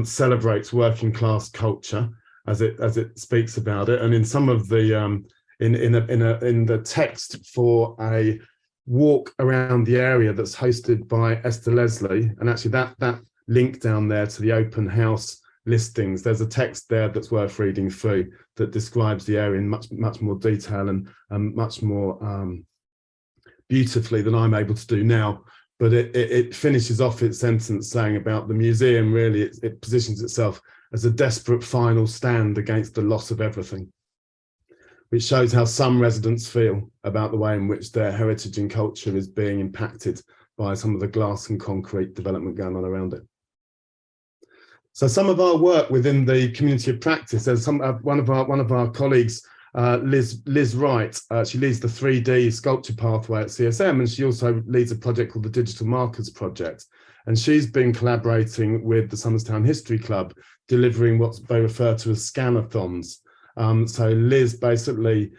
celebrates working class culture as it speaks about it. And in some of the in the text for a walk around the area that's hosted by Esther Leslie, and actually that link down there to the open house listings, there's a text there that's worth reading through that describes the area in much more detail and much more beautifully than I'm able to do now. But it finishes off its sentence saying about the museum, really, it positions itself as a desperate final stand against the loss of everything, which shows how some residents feel about the way in which their heritage and culture is being impacted by some of the glass and concrete development going on around it. So some of our work within the community of practice, there's one of our colleagues, Liz Wright, she leads the 3D sculpture pathway at CSM, and she also leads a project called the Digital Markers Project. And she's been collaborating with the Somerstown History Club, delivering what they refer to as scanathons. So Liz basically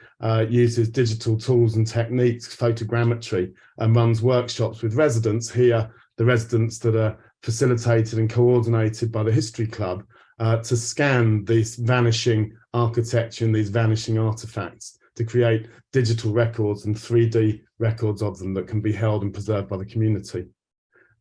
uses digital tools and techniques, photogrammetry, and runs workshops with residents here, the residents that are facilitated and coordinated by the History Club, to scan this vanishing architecture and these vanishing artifacts to create digital records and 3D records of them that can be held and preserved by the community.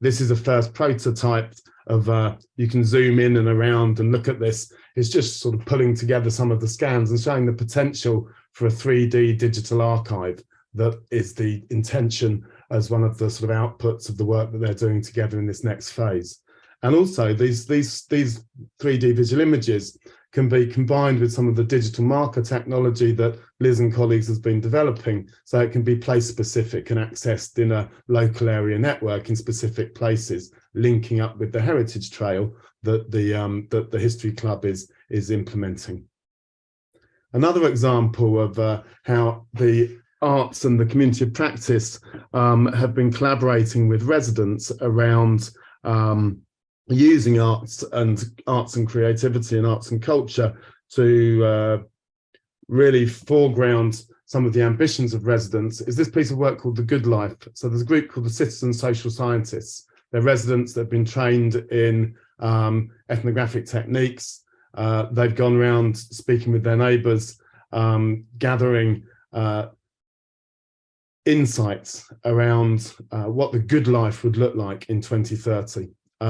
This is a first prototype of, you can zoom in and around and look at this. It's just sort of pulling together some of the scans and showing the potential for a 3D digital archive that is the intention as one of the sort of outputs of the work that they're doing together in this next phase. And also these 3D visual images can be combined with some of the digital marker technology that Liz and colleagues has been developing, so it can be place specific and accessed in a local area network in specific places, linking up with the heritage trail that the History Club is implementing. Another example of how the arts and the community of practice have been collaborating with residents around using arts and creativity and arts and culture to really foreground some of the ambitions of residents is this piece of work called The Good Life. So there's a group called the Citizen Social Scientists. They're residents that have been trained in ethnographic techniques. They've gone around speaking with their neighbours, gathering insights around what the good life would look like in 2030.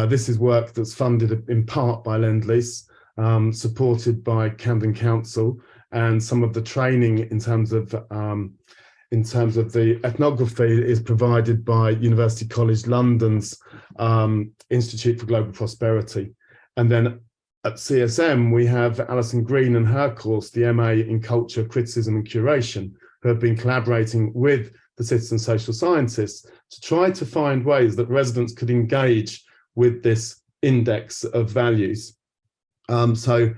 This is work that's funded in part by Lend-Lease, supported by Camden Council, and some of the training in terms of in terms of the ethnography is provided by University College London's Institute for Global Prosperity. And then at CSM, we have Alison Green and her course, the MA in Culture, Criticism and Curation, who have been collaborating with the citizen social scientists to try to find ways that residents could engage with this index of values. So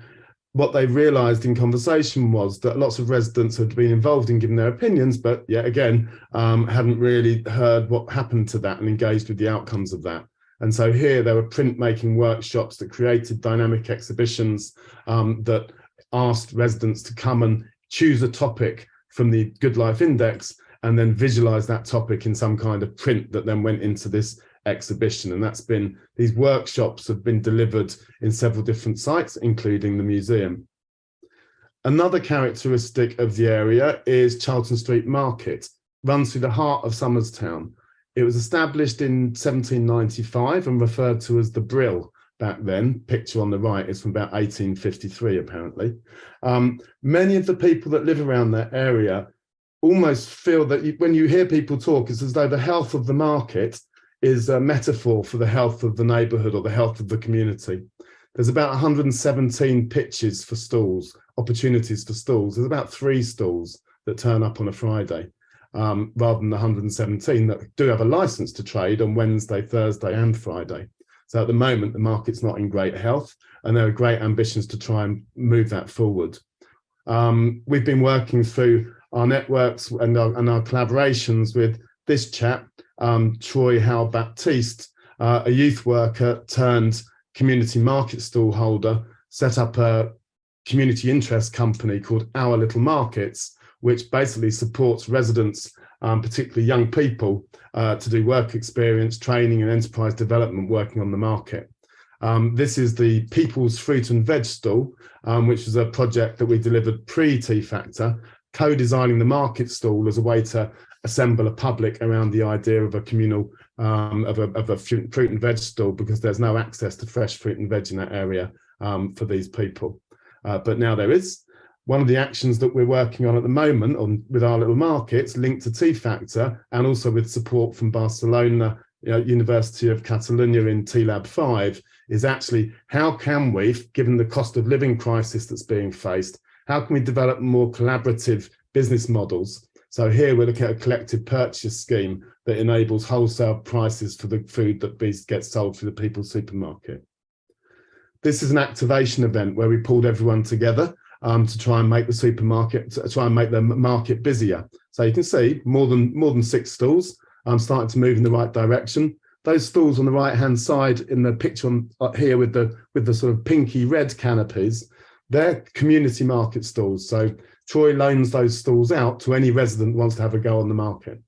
what they realized in conversation was that lots of residents had been involved in giving their opinions, but yet again, hadn't really heard what happened to that and engaged with the outcomes of that. And so here there were printmaking workshops that created dynamic exhibitions that asked residents to come and choose a topic from the Good Life Index and then visualize that topic in some kind of print that then went into this exhibition. And that's been, these workshops have been delivered in several different sites, including the museum. Another characteristic of the area is Charlton Street Market, runs through the heart of Somers Town. It was established in 1795 and referred to as the Brill back then. Picture on the right is from about 1853, apparently. Many of the people that live around that area almost feel that when you hear people talk, it's as though the health of the market is a metaphor for the health of the neighbourhood or the health of the community. There's about 117 pitches for stalls, opportunities for stalls. There's about 3 stalls that turn up on a Friday, rather than the 117 that do have a licence to trade on Wednesday, Thursday and Friday. So at the moment, the market's not in great health, and there are great ambitions to try and move that forward. We've been working through our networks and our collaborations with this chap, Troy Howell Baptiste, a youth worker turned community market stall holder, set up a community interest company called Our Little Markets, which basically supports residents, particularly young people, to do work experience, training and enterprise development working on the market. This is the People's Fruit and Veg stall, which is a project that we delivered pre-T Factor, co-designing the market stall as a way to assemble a public around the idea of a communal, of a fruit and veg stall, because there's no access to fresh fruit and veg in that area for these people. But now there is. One of the actions that we're working on at the moment with Our Little Markets, linked to T Factor, and also with support from Barcelona, University of Catalunya in T-Lab 5, is actually how can we, given the cost of living crisis that's being faced, how can we develop more collaborative business models? So here we're looking at a collective purchase scheme that enables wholesale prices for the food that gets sold through the People's Supermarket. This is an activation event where we pulled everyone together to try and make the supermarket, to try and make the market busier. So you can see more than 6 stalls starting to move in the right direction. Those stalls on the right-hand side in the picture here with the sort of pinky red canopies, they're community market stalls. So Troy loans those stalls out to any resident who wants to have a go on the market.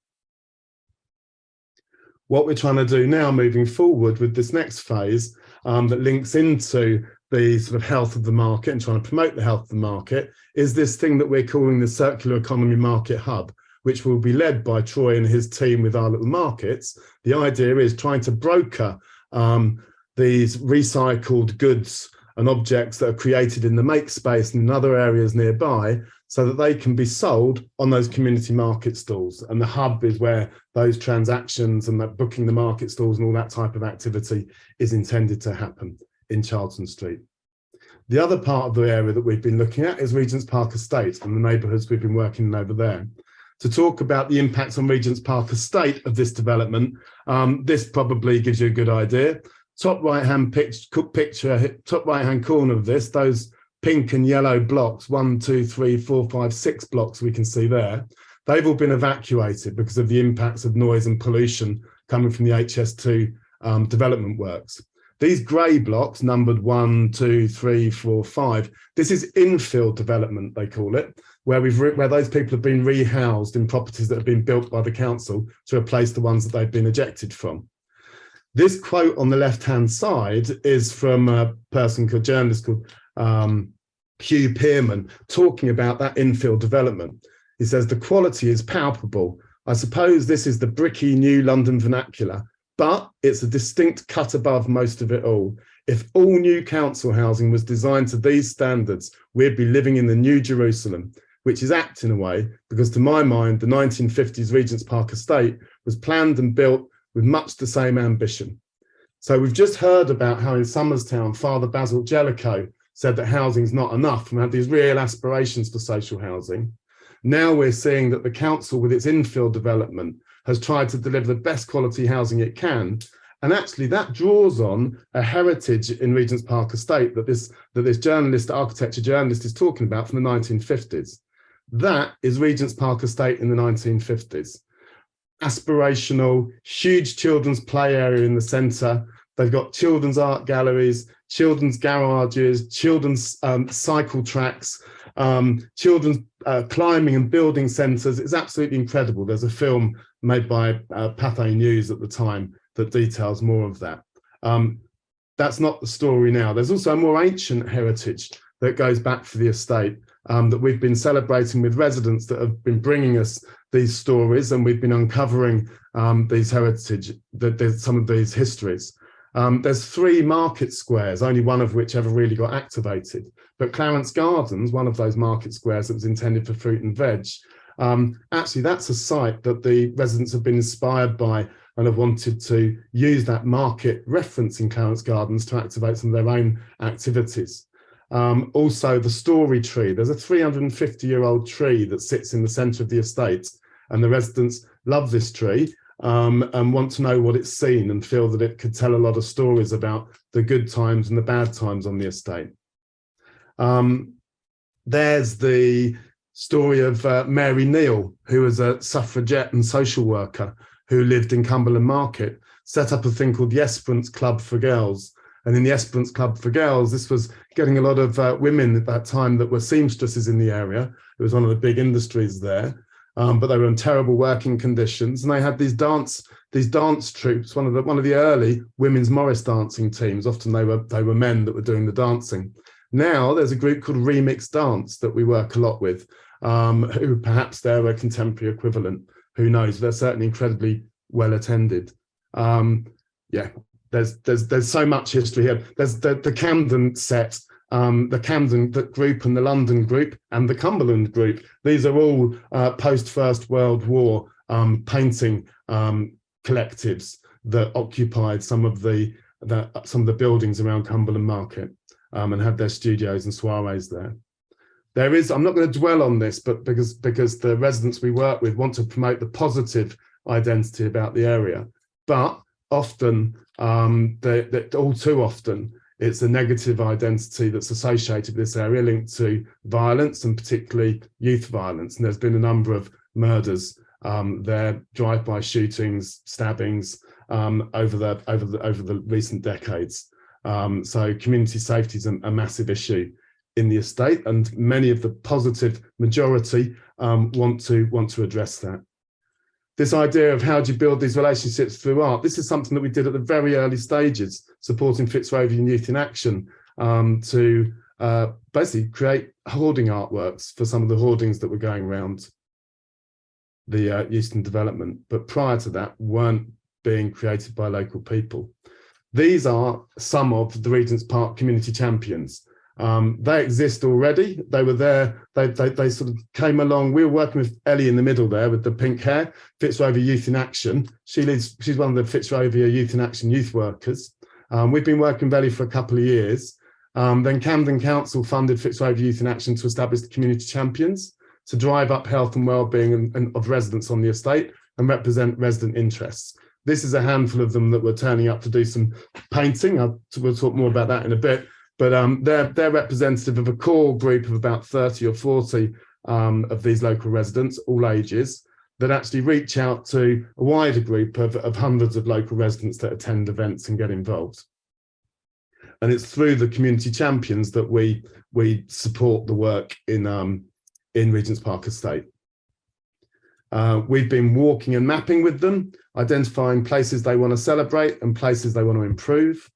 What we're trying to do now moving forward with this next phase that links into the sort of health of the market and trying to promote the health of the market is this thing that we're calling the Circular Economy Market Hub, which will be led by Troy and his team with Our Little Markets. The idea is trying to broker these recycled goods and objects that are created in the make space and in other areas nearby so that they can be sold on those community market stalls. And the hub is where those transactions and that booking the market stalls and all that type of activity is intended to happen in Charlton Street. The other part of the area that we've been looking at is Regent's Park Estate and the neighbourhoods we've been working in over there. To talk about the impacts on Regent's Park Estate of this development, this probably gives you a good idea. Top right-hand picture, top right-hand corner of this, those pink and yellow blocks, 1, 2, 3, 4, 5, 6 blocks we can see there, they've all been evacuated because of the impacts of noise and pollution coming from the HS2 development works. These grey blocks, numbered 1, 2, 3, 4, 5, this is infill development, they call it, where those people have been rehoused in properties that have been built by the council to replace the ones that they've been ejected from. This quote on the left-hand side is from a journalist called Hugh Pearman, talking about that infill development. He says, the quality is palpable. I suppose this is the bricky new London vernacular, but it's a distinct cut above most of it all. If all new council housing was designed to these standards, we'd be living in the New Jerusalem. which is apt in a way, because to my mind, the 1950s Regent's Park estate was planned and built with much the same ambition. So we've just heard about how in Somerstown, Father Basil Jellicoe said that housing is not enough and had these real aspirations for social housing. Now we're seeing that the council, with its infill development, has tried to deliver the best quality housing it can. And actually that draws on a heritage in Regent's Park estate that this journalist, architecture journalist, is talking about from the 1950s. That is Regent's Park estate in the 1950s. Aspirational, huge children's play area in the centre. They've got children's art galleries, children's garages, children's cycle tracks, children's climbing and building centres. It's absolutely incredible. There's a film made by Pathé News at the time that details more of that. That's not the story now. There's also a more ancient heritage that goes back for the estate that we've been celebrating with residents that have been bringing us these stories, and we've been uncovering these heritage, some of these histories. There's 3 market squares, only one of which ever really got activated. But Clarence Gardens, one of those market squares that was intended for fruit and veg, actually that's a site that the residents have been inspired by and have wanted to use that market reference in Clarence Gardens to activate some of their own activities. Also the story tree, there's a 350-year-old tree that sits in the centre of the estate, and the residents love this tree and want to know what it's seen and feel that it could tell a lot of stories about the good times and the bad times on the estate. There's the story of Mary Neal, who was a suffragette and social worker who lived in Cumberland Market, set up a thing called the Esperance Club for Girls. And in the Esperance Club for Girls, this was getting a lot of women at that time that were seamstresses in the area. It was one of the big industries there, but they were in terrible working conditions. And they had these dance troupes, one of the early women's Morris dancing teams. Often they were men that were doing the dancing. Now there's a group called Remix Dance that we work a lot with, who perhaps they're a contemporary equivalent. Who knows? They're certainly incredibly well attended. Yeah, there's so much history here. There's the Camden set, the Camden group and the London group and the Cumberland group. These are all post First World War painting collectives that occupied some of the buildings around Cumberland Market and had their studios and soirees there. There is, I'm not going to dwell on this, but because the residents we work with want to promote the positive identity about the area, but often, all too often, it's a negative identity that's associated with this area linked to violence and particularly youth violence. And there's been a number of murders there, drive-by shootings, stabbings over the recent decades. So community safety is a massive issue in the estate, and many of the positive majority want to address that. This idea of how do you build these relationships through art, this is something that we did at the very early stages, supporting Fitzrovian Youth in Action to basically create hoarding artworks for some of the hoardings that were going around the Euston development, but prior to that weren't being created by local people. These are some of the Regent's Park community champions. They exist already. They were there. They sort of came along. We were working with Ellie in the middle there with the pink hair, Fitzrovia Youth in Action. She's one of the Fitzrovia Youth in Action youth workers. We've been working with Ellie for a couple of years. Then Camden Council funded Fitzrovia Youth in Action to establish the community champions to drive up health and well-being of residents on the estate and represent resident interests. This is a handful of them that were turning up to do some painting. We'll talk more about that in a bit. But they're representative of a core group of about 30 or 40 of these local residents, all ages, that actually reach out to a wider group of hundreds of local residents that attend events and get involved. And it's through the community champions that we support the work in Regent's Park Estate. We've been walking and mapping with them, identifying places they want to celebrate and places they want to improve.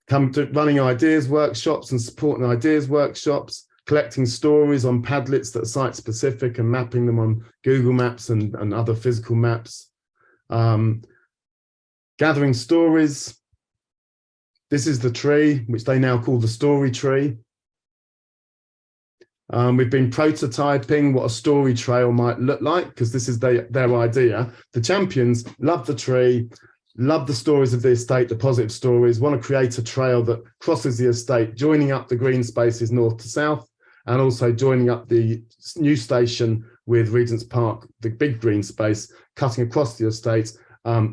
Come to running ideas workshops and supporting ideas workshops, collecting stories on Padlets that are site specific and mapping them on Google Maps and other physical maps. Gathering stories. This is the tree, which they now call the story tree. We've been prototyping what a story trail might look like, because this is their idea. The champions love the tree, love the stories of the estate, the positive stories, want to create a trail that crosses the estate, joining up the green spaces north to south, and also joining up the new station with Regent's Park, the big green space, cutting across the estate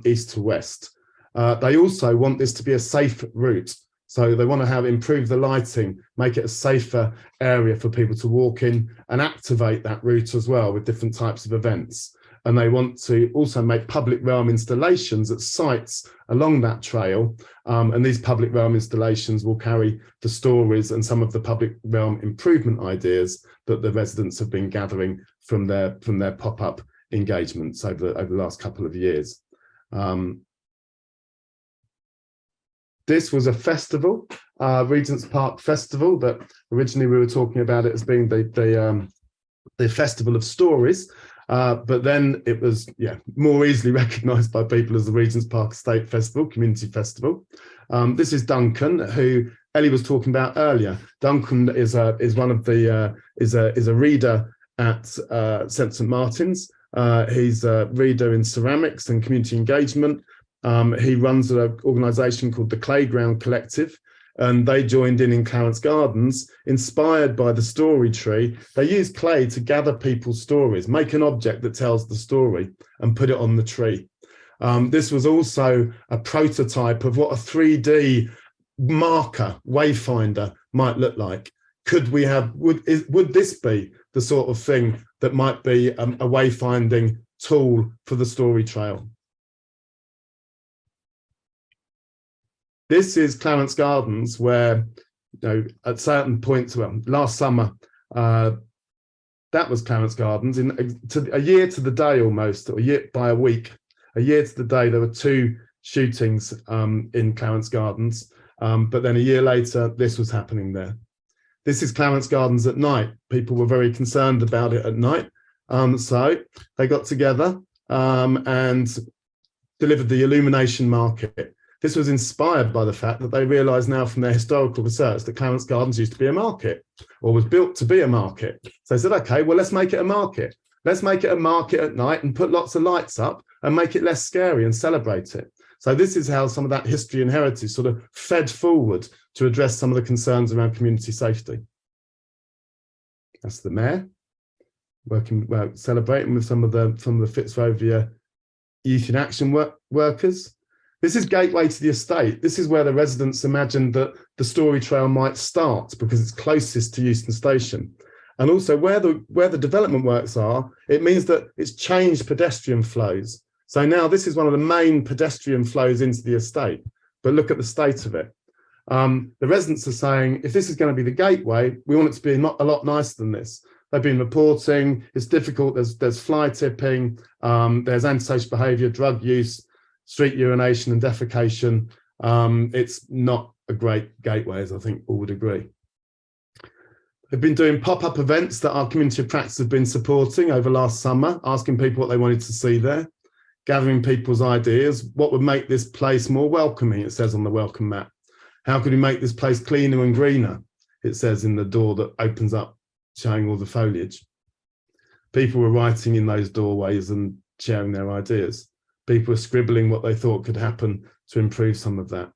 east to west. They also want this to be a safe route. So they want to improve the lighting, make it a safer area for people to walk in, and activate that route as well with different types of events. And they want to also make public realm installations at sites along that trail. And these public realm installations will carry the stories and some of the public realm improvement ideas that the residents have been gathering from their pop-up engagements over the last couple of years. This was a festival, Regent's Park Festival, that originally we were talking about it as being the Festival of Stories. But then it was more easily recognised by people as the Regent's Park Estate Festival, Community Festival. This is Duncan, who Ellie was talking about earlier. Duncan is one of the is a reader at St Martin's. He's a reader in ceramics and community engagement. He runs an organisation called the Playground Collective, and they joined in Clarence Gardens, inspired by the story tree. They use clay to gather people's stories, make an object that tells the story, and put it on the tree. This was also a prototype of what a 3D marker wayfinder might look like. Could we have? Would this be the sort of thing that might be a wayfinding tool for the story trail? This is Clarence Gardens, where, at certain points, well, last summer, that was Clarence Gardens. A year to the day almost, or by a week, a year to the day, there were 2 shootings in Clarence Gardens. But then a year later, this was happening there. This is Clarence Gardens at night. People were very concerned about it at night. So they got together and delivered the illumination market. This was inspired by the fact that they realised now from their historical research that Clarence Gardens used to be a market, or was built to be a market. So they said, okay, well, let's make it a market. Let's make it a market at night and put lots of lights up and make it less scary and celebrate it. So this is how some of that history and heritage sort of fed forward to address some of the concerns around community safety. That's the mayor celebrating with some of the Fitzrovia Youth in Action workers. This is gateway to the estate. This is where the residents imagined that the story trail might start because it's closest to Euston Station. And also where the development works are, it means that it's changed pedestrian flows. So now this is one of the main pedestrian flows into the estate, but look at the state of it. The residents are saying, if this is going to be the gateway, we want it to be a lot nicer than this. They've been reporting, it's difficult, there's fly tipping, there's antisocial behaviour, drug use, street urination and defecation. It's not a great gateway, as I think all would agree. They've been doing pop-up events that our community of practice have been supporting over last summer, asking people what they wanted to see there, gathering people's ideas. What would make this place more welcoming, it says on the welcome mat. How could we make this place cleaner and greener, it says in the door that opens up, showing all the foliage. People were writing in those doorways and sharing their ideas. People were scribbling what they thought could happen to improve some of that.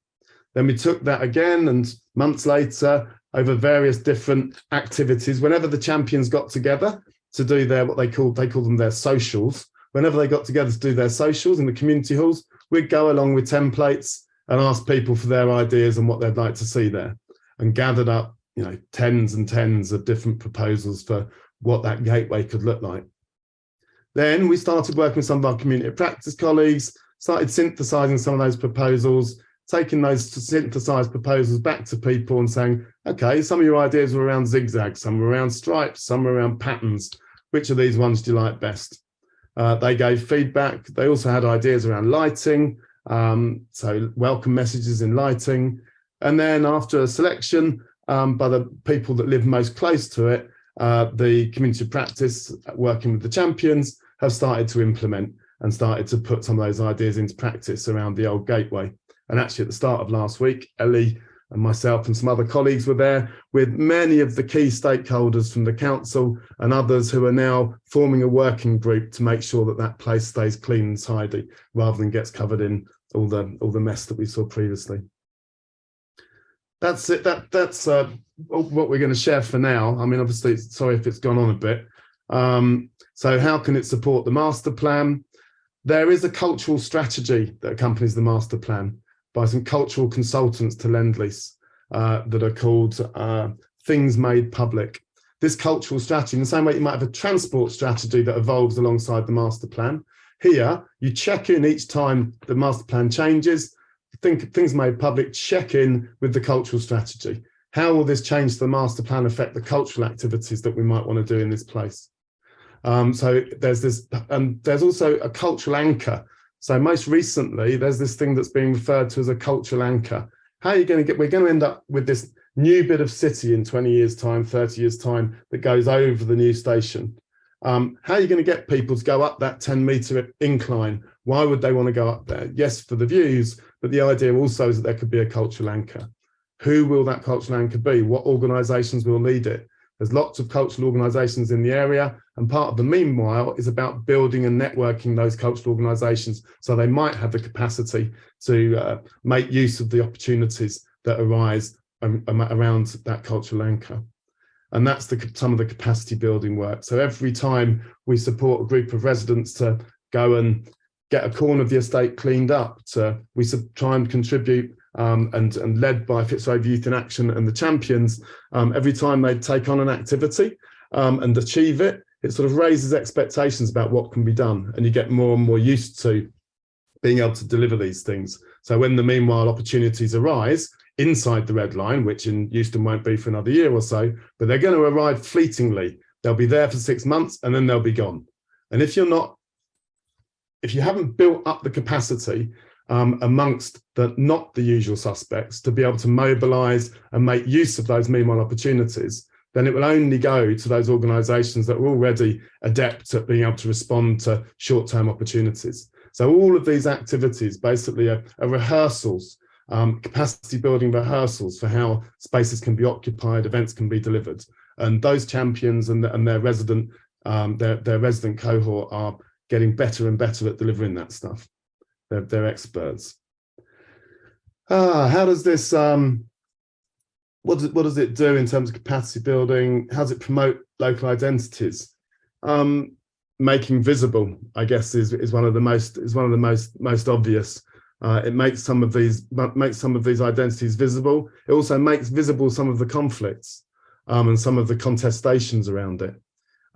Then we took that again, and months later, over various different activities, whenever the champions got together to do their, they call them their socials, whenever they got together to do their socials in the community halls, we'd go along with templates and ask people for their ideas and what they'd like to see there, and gathered up, tens and tens of different proposals for what that gateway could look like. Then we started working with some of our community practice colleagues, started synthesizing some of those proposals, taking those synthesized proposals back to people and saying, okay, some of your ideas were around zigzags, some were around stripes, some were around patterns. Which of these ones do you like best? They gave feedback. They also had ideas around lighting, so welcome messages in lighting. And then after a selection by the people that live most close to it, the community of practice working with the champions have started to implement and started to put some of those ideas into practice around the old gateway. And actually at the start of last week, Ellie and myself and some other colleagues were there with many of the key stakeholders from the council and others who are now forming a working group to make sure that that place stays clean and tidy rather than gets covered in all the mess that we saw previously. That's it. That's what we're going to share for now. I mean, obviously, sorry if it's gone on a bit. So how can it support the master plan? There is a cultural strategy that accompanies the master plan by some cultural consultants to Lend-Lease that are called Things Made Public. This cultural strategy, in the same way you might have a transport strategy that evolves alongside the master plan, here you check in each time the master plan changes, Things Made Public, check in with the cultural strategy. How will this change to the master plan affect the cultural activities that we might want to do in this place? So there's this, and there's also a cultural anchor. So most recently, there's this thing that's being referred to as a cultural anchor. How are you going to get, we're going to end up with this new bit of city in 20 years time, 30 years time that goes over the new station. How are you going to get people to go up that 10-metre incline? Why would they want to go up there? Yes, for the views, but the idea also is that there could be a cultural anchor. Who will that cultural anchor be? What organisations will lead it? There's lots of cultural organisations in the area, and part of the meanwhile is about building and networking those cultural organisations so they might have the capacity to make use of the opportunities that arise around that cultural anchor. And that's some of the capacity building work. So every time we support a group of residents to go and get a corner of the estate cleaned up, we try and contribute and led by Fitzroy Youth in Action and the champions, every time they take on an activity and achieve it, it sort of raises expectations about what can be done, and you get more and more used to being able to deliver these things. So when the meanwhile opportunities arise inside the red line, which in Euston won't be for another year or so, but they're going to arrive fleetingly. They'll be there for 6 months and then they'll be gone. And if you haven't built up the capacity amongst not the usual suspects to be able to mobilise and make use of those meanwhile opportunities, then it will only go to those organisations that are already adept at being able to respond to short-term opportunities. So all of these activities basically are rehearsals, capacity building rehearsals for how spaces can be occupied, events can be delivered. And those champions and their resident cohort are getting better and better at delivering that stuff. They're experts. How does this, what does it do in terms of capacity building? How does it promote local identities? Making visible, I guess, is one of the most obvious. It makes some of these identities visible. It also makes visible some of the conflicts and some of the contestations around it.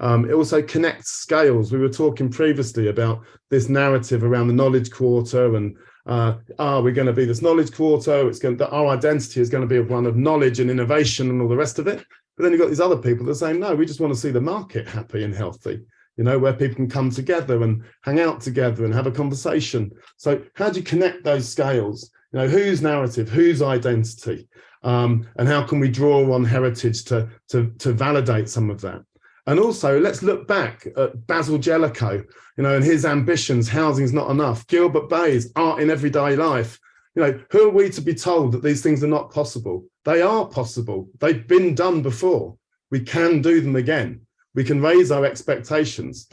It also connects scales. We were talking previously about this narrative around the knowledge quarter and we're going to be this knowledge quarter. Our identity is going to be one of knowledge and innovation and all the rest of it. But then you've got these other people that are saying, no, we just want to see the market happy and healthy, you know, where people can come together and hang out together and have a conversation. So how do you connect those scales? You know, whose narrative, whose identity, and how can we draw on heritage to validate some of that? And also, let's look back at Basil Jellicoe, you know, and his ambitions. Housing is not enough. Gilbert Bayes, art in everyday life. You know, who are we to be told that these things are not possible? They are possible. They've been done before. We can do them again. We can raise our expectations.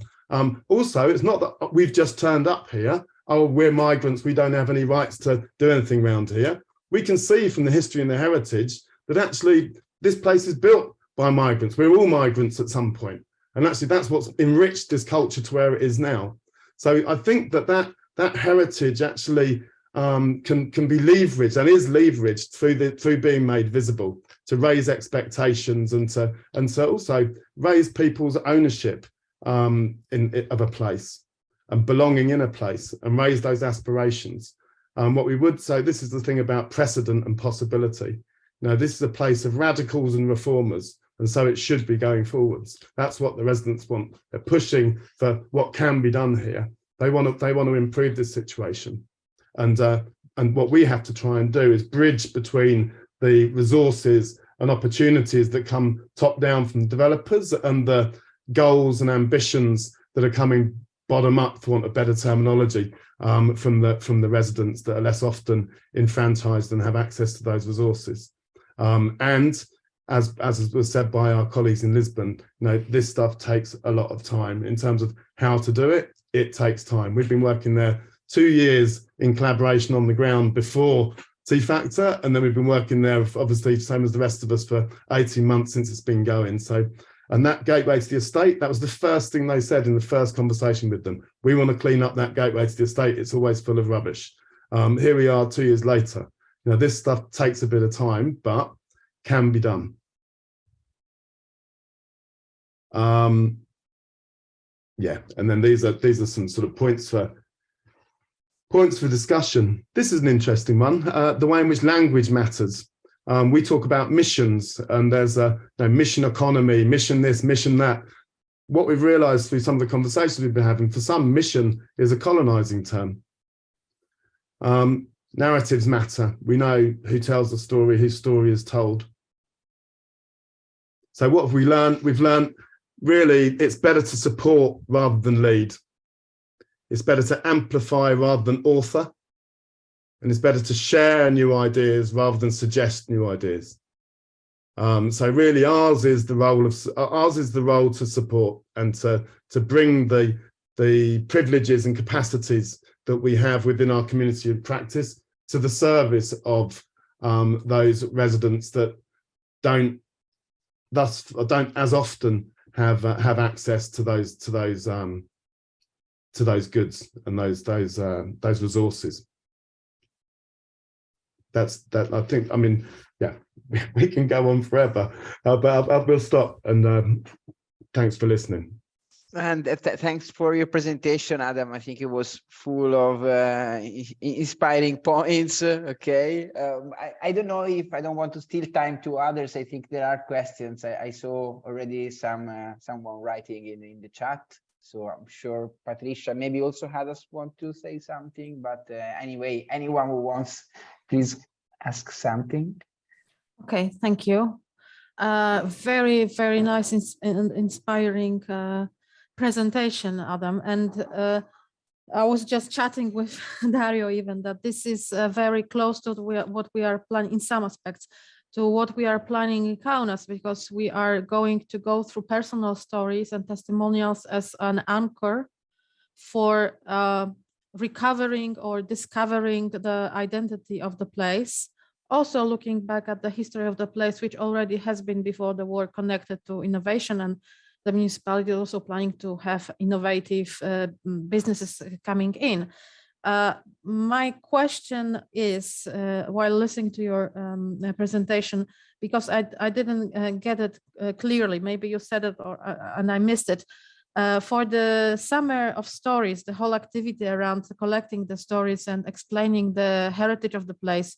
Also, it's not that we've just turned up here. Oh, we're migrants. We don't have any rights to do anything around here. We can see from the history and the heritage that actually this place is built by migrants. We're all migrants at some point. And actually that's what's enriched this culture to where it is now. So I think that heritage actually can be leveraged and is leveraged through being made visible to raise expectations and to also raise people's ownership of a place and belonging in a place and raise those aspirations. What we would say, this is the thing about precedent and possibility. You know, this is a place of radicals and reformers. And so it should be going forwards. That's what the residents want. They're pushing for what can be done here. They want to improve this situation. And what we have to try and do is bridge between the resources and opportunities that come top down from the developers and the goals and ambitions that are coming bottom up, for want of better terminology, from the residents that are less often enfranchised and have access to those resources. And as was said by our colleagues in Lisbon, this stuff takes a lot of time. In terms of how to do it, it takes time. We've been working there 2 years in collaboration on the ground before T-Factor, and then we've been working there, obviously, same as the rest of us, for 18 months since it's been going. So, and that gateway to the estate, that was the first thing they said in the first conversation with them. We want to clean up that gateway to the estate. It's always full of rubbish. Here we are 2 years later. This stuff takes a bit of time, but can be done. Yeah, and then these are some sort of points for discussion. This is an interesting one, the way in which language matters. We talk about missions, and there's a mission economy, mission this, mission that. What we've realized through some of the conversations we've been having, for some, mission is a colonizing term. Narratives matter. We know who tells the story, whose story is told. So what have we learned? We've learned, really, it's better to support rather than lead. It's better to amplify rather than author. And it's better to share new ideas rather than suggest new ideas. So really, ours is the role to support and to bring the privileges and capacities that we have within our community of practice to the service of those residents that don't as often have access to those goods and those resources. That I think, yeah, we can go on forever, but I will stop, and thanks for listening. And thanks for your presentation, Adam. I think it was full of inspiring points. Okay, I don't know if I don't want to steal time to others. I think there are questions. I saw already someone writing in the chat. So I'm sure Patricia maybe also had us want to say something. But anyway, anyone who wants, please ask something. Okay, thank you. Very, very nice and inspiring presentation, Adam. And I was just chatting with Dario even that this is very close to what we are planning in some aspects to what we are planning in Kaunas, because we are going to go through personal stories and testimonials as an anchor for recovering or discovering the identity of the place. Also looking back at the history of the place, which already has been before the war connected to innovation, and the municipality is also planning to have innovative businesses coming in. My question is, while listening to your presentation, because I didn't get it clearly, maybe you said it and I missed it. For the Summer of Stories, the whole activity around collecting the stories and explaining the heritage of the place,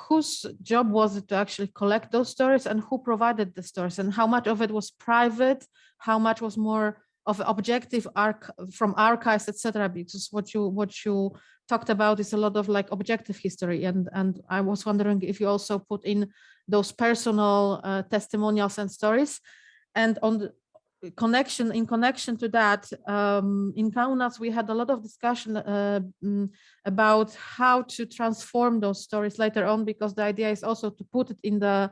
whose job was it to actually collect those stories, and who provided the stories, and how much of it was private, how much was more of objective from archives, etc. Because what you talked about is a lot of like objective history, and I was wondering if you also put in those personal testimonials and stories. And on the in connection to that, in Kaunas we had a lot of discussion about how to transform those stories later on, because the idea is also to put it in the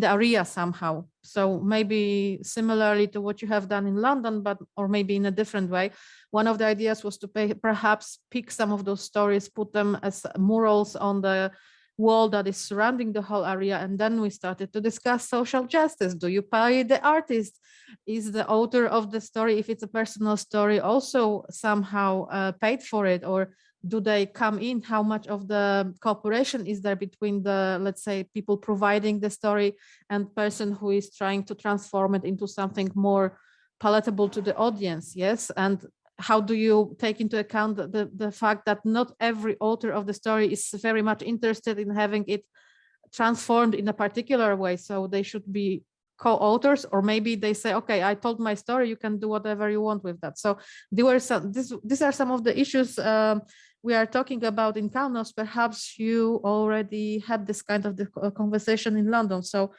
area somehow. So maybe similarly to what you have done in London, or maybe in a different way. One of the ideas was to perhaps pick some of those stories, put them as murals on the wall that is surrounding the whole area. And then we started to discuss social justice. Do you pay the artist? Is the author of the story, if it's a personal story, also somehow paid for it? Or do they come in? How much of the cooperation is there between the, let's say, people providing the story and person who is trying to transform it into something more palatable to the audience? Yes. And how do you take into account the fact that not every author of the story is very much interested in having it transformed in a particular way? So they should be co-authors, or maybe they say, okay, I told my story, you can do whatever you want with that. So these are some of the issues we are talking about in Kaunas. Perhaps you already had this kind of conversation in London. So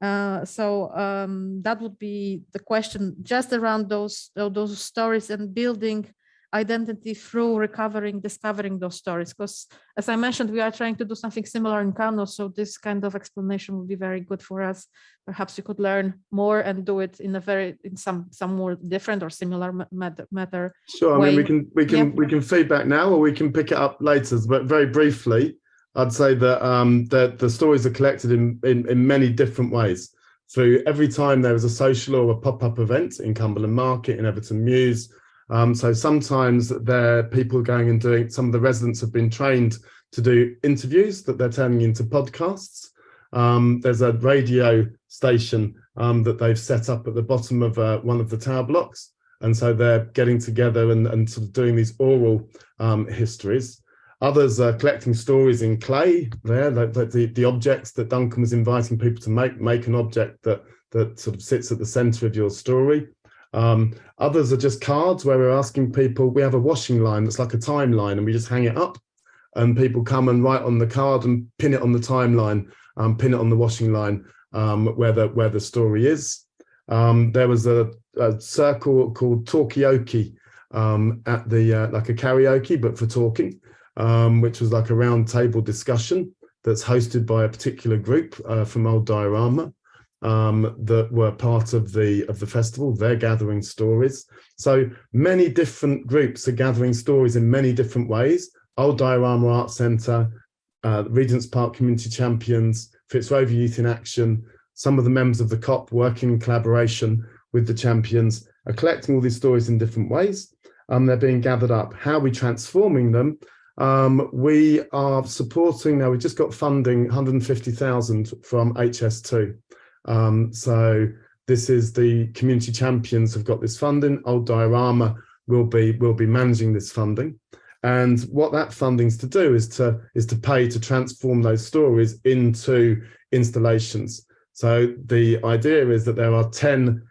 that would be the question, just around those stories and building identity through discovering those stories. Because as I mentioned, we are trying to do something similar in Kano, so this kind of explanation would be very good for us. Perhaps we could learn more and do it in some more different or similar matter. Sure, way. I mean, we can feedback now, or we can pick it up later. But very briefly, I'd say that the stories are collected in many different ways. So every time there is a social or a pop-up event in Cumberland Market, in Everton Mews, so sometimes there are people going and doing, some of the residents have been trained to do interviews that they're turning into podcasts. There's a radio station that they've set up at the bottom of one of the tower blocks. And so they're getting together and sort of doing these oral histories. Others are collecting stories in clay there, the objects that Duncan was inviting people to make an object that sort of sits at the center of your story. Others are just cards where we're asking people, we have a washing line that's like a timeline, and we just hang it up and people come and write on the card and pin it on the timeline, pin it on the washing line where the story is. There was a circle called Talkioke at the like a karaoke, but for talking, which was like a round table discussion that's hosted by a particular group from Old Diorama that were part of the festival. They're gathering stories. So many different groups are gathering stories in many different ways. Old Diorama Art Centre, Regent's Park Community Champions, Fitzrovia Youth in Action, some of the members of the COP working in collaboration with the champions are collecting all these stories in different ways. They're being gathered up. How are we transforming them? We are supporting, now we just got funding, 150,000 from HS2. So this is the community champions have got this funding. Old Diorama will be managing this funding. And what that funding's to do is to pay to transform those stories into installations. So the idea is that there are 10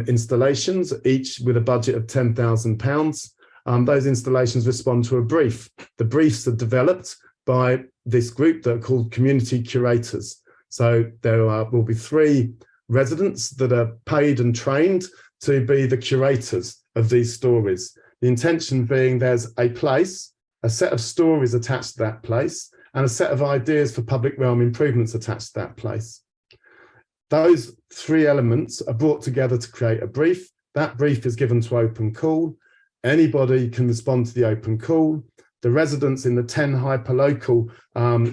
installations, each with a budget of £10,000. Those installations respond to a brief. The briefs are developed by this group that are called community curators. So there will be 3 residents that are paid and trained to be the curators of these stories. The intention being there's a place, a set of stories attached to that place, and a set of ideas for public realm improvements attached to that place. Those 3 elements are brought together to create a brief. That brief is given to open call. Anybody can respond to the open call. The residents in the 10 hyperlocal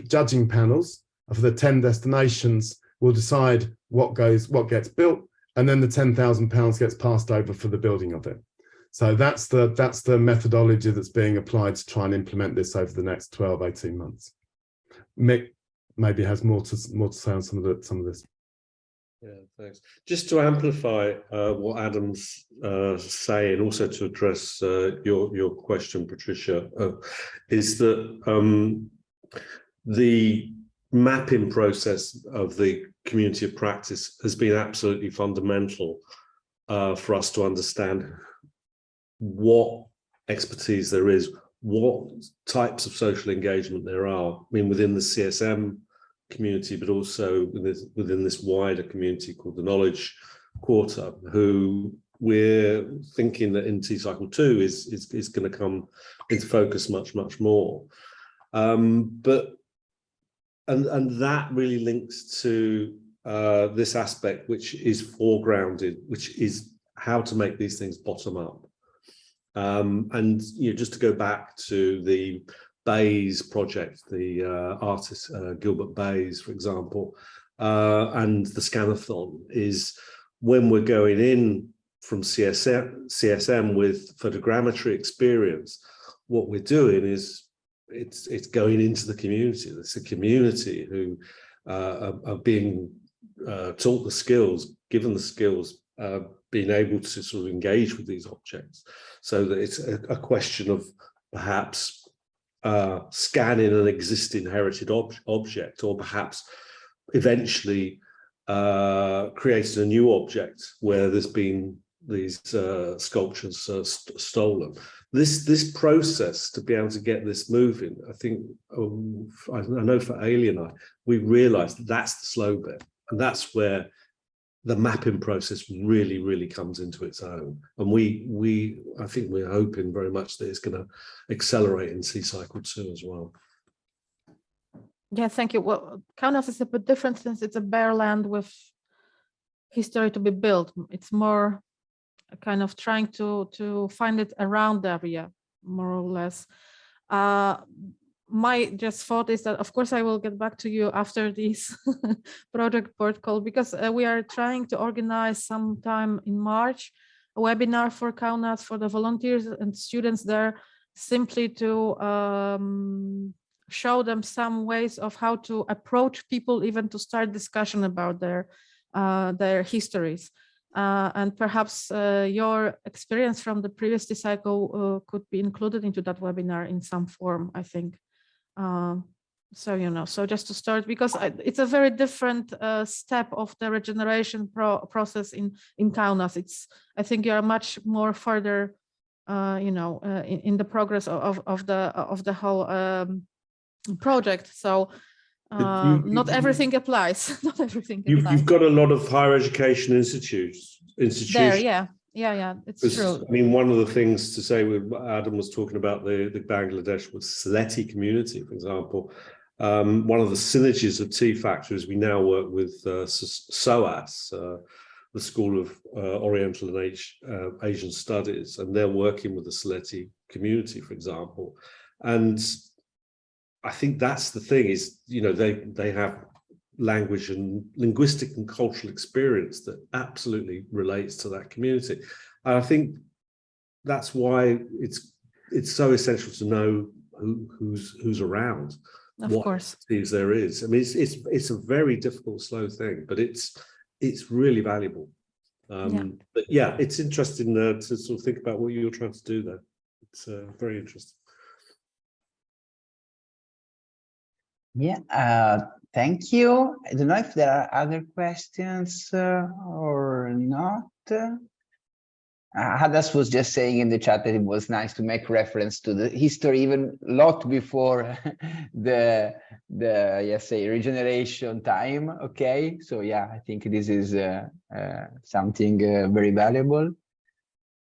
judging panels for the 10 destinations will decide what gets built, and then the £10,000 gets passed over for the building of it. So that's the methodology that's being applied to try and implement this over the next 12, 18 months. Mick maybe has more to say on some of this. Yeah, thanks. Just to amplify what Adam's saying, also to address your question, Patricia, is that the mapping process of the community of practice has been absolutely fundamental for us to understand what expertise there is, what types of social engagement there are. I mean, within the CSM community, but also within this wider community called the Knowledge Quarter, who we're thinking that in T-Cycle 2 is going to come into focus much more. But that really links to this aspect, which is foregrounded, which is how to make these things bottom up. And just to go back to the Bayes project, the artist Gilbert Bayes, for example, and the Scanathon, is when we're going in from CSM with photogrammetry experience, what we're doing is it's going into the community. It's a community who are being taught the skills, given the skills, being able to sort of engage with these objects, so that it's a question of perhaps scanning an existing heritage object, or perhaps eventually creating a new object where there's been these sculptures stolen. This process, to be able to get this moving, I think, I know for Ailey and I, we realised that's the slow bit, and that's where the mapping process really comes into its own. And I think we're hoping very much that it's going to accelerate in Sea Cycle 2 as well. Yeah, thank you. Well, Kaunas is a bit different since it's a bare land with history to be built. It's more kind of trying to find it around the area, more or less. My just thought is that, of course, I will get back to you after this project board call, because we are trying to organize sometime in March a webinar for Kaunas, for the volunteers and students there, simply to show them some ways of how to approach people, even to start discussion about their histories. And perhaps your experience from the previous cycle could be included into that webinar in some form, I think. So, you know, so just to start, because it's a very different step of the regeneration process in Kaunas. I think you are much more further, you know, in the progress of the whole project. So not everything applies. Not everything applies. You've got a lot of higher education institutions. There, yeah, it's true. I mean, one of the things to say, with Adam was talking about the Bangladesh with Sylheti community, for example. One of the synergies of T Factor is we now work with SOAS, the School of Oriental and Asian Studies, and they're working with the Sylheti community, for example. And I think that's the thing is, you know, they have language and linguistic and cultural experience that absolutely relates to that community. And I think that's why it's so essential to know who's around. Of course, there is. I mean, it's a very difficult, slow thing, but it's really valuable. But yeah, it's interesting to sort of think about what you're trying to do there. It's very interesting. Yeah, thank you. I don't know if there are other questions or not. Hadas was just saying in the chat that it was nice to make reference to the history even a lot before the say regeneration time. Okay, so yeah, I think this is something very valuable.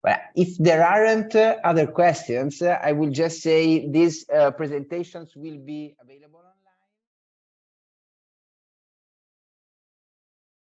But if there aren't other questions, I will just say these presentations will be available